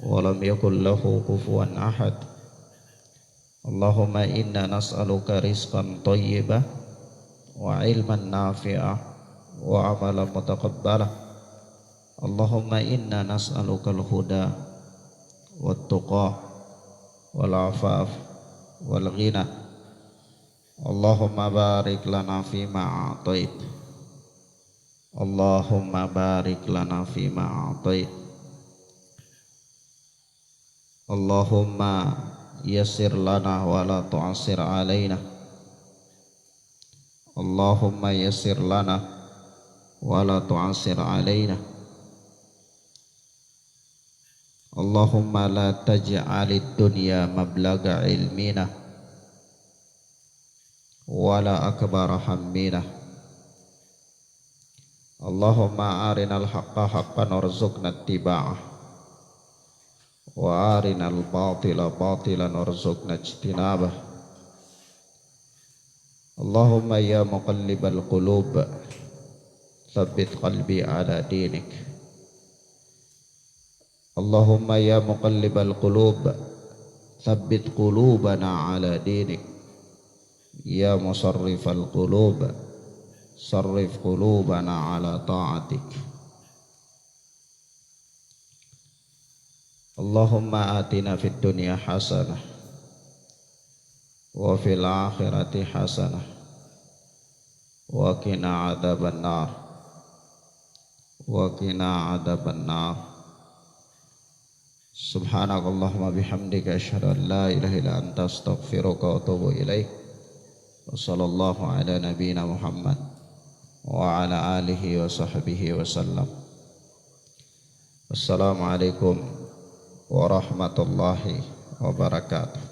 wa lam yakul lahu kufuwan ahad. Allahumma inna nas'aluka rizqan thayyiban wa ilman nafi'ah wa amalan mutaqabbalah. Allahumma inna nas'alukal huda wat tuqa wal afaf wal ghina. Allahumma barik lana fima a'tait. Allahumma barik lana fima a'tait. Allahumma yassir lana wa la tu'assir alaina. Allahumma yassir lana wa la tu'assir alaina. Allahumma la taj'alid dunya mablagha ilmina wala akbara hammina. Allahumma arinal haqqa haqqan warzuqna ittiba'ah wa arinal batila batilan warzuqna ijtinabah. Allahumma ya muqallibal qulub tsabbit qalbi ala dinik. Allahumma ya muqallibal qulub tsabbit qulubana ala dinik. Ya musarrifal qulub sarrif qulubana ala ta'atik. Allahumma atina fid dunya hasanah wa fil akhirati hasanah wa qina adzaban nar wa qina adzaban nar. Subhanakallahumma bihamdika asyhadu an la ilaha illa anta astaghfiruka wa atubu ilaik. Wa sallallahu ala nabiyyina Muhammad wa ala alihi wa sahbihi wa sallam. Wassalamualaikum warahmatullahi wabarakatuh.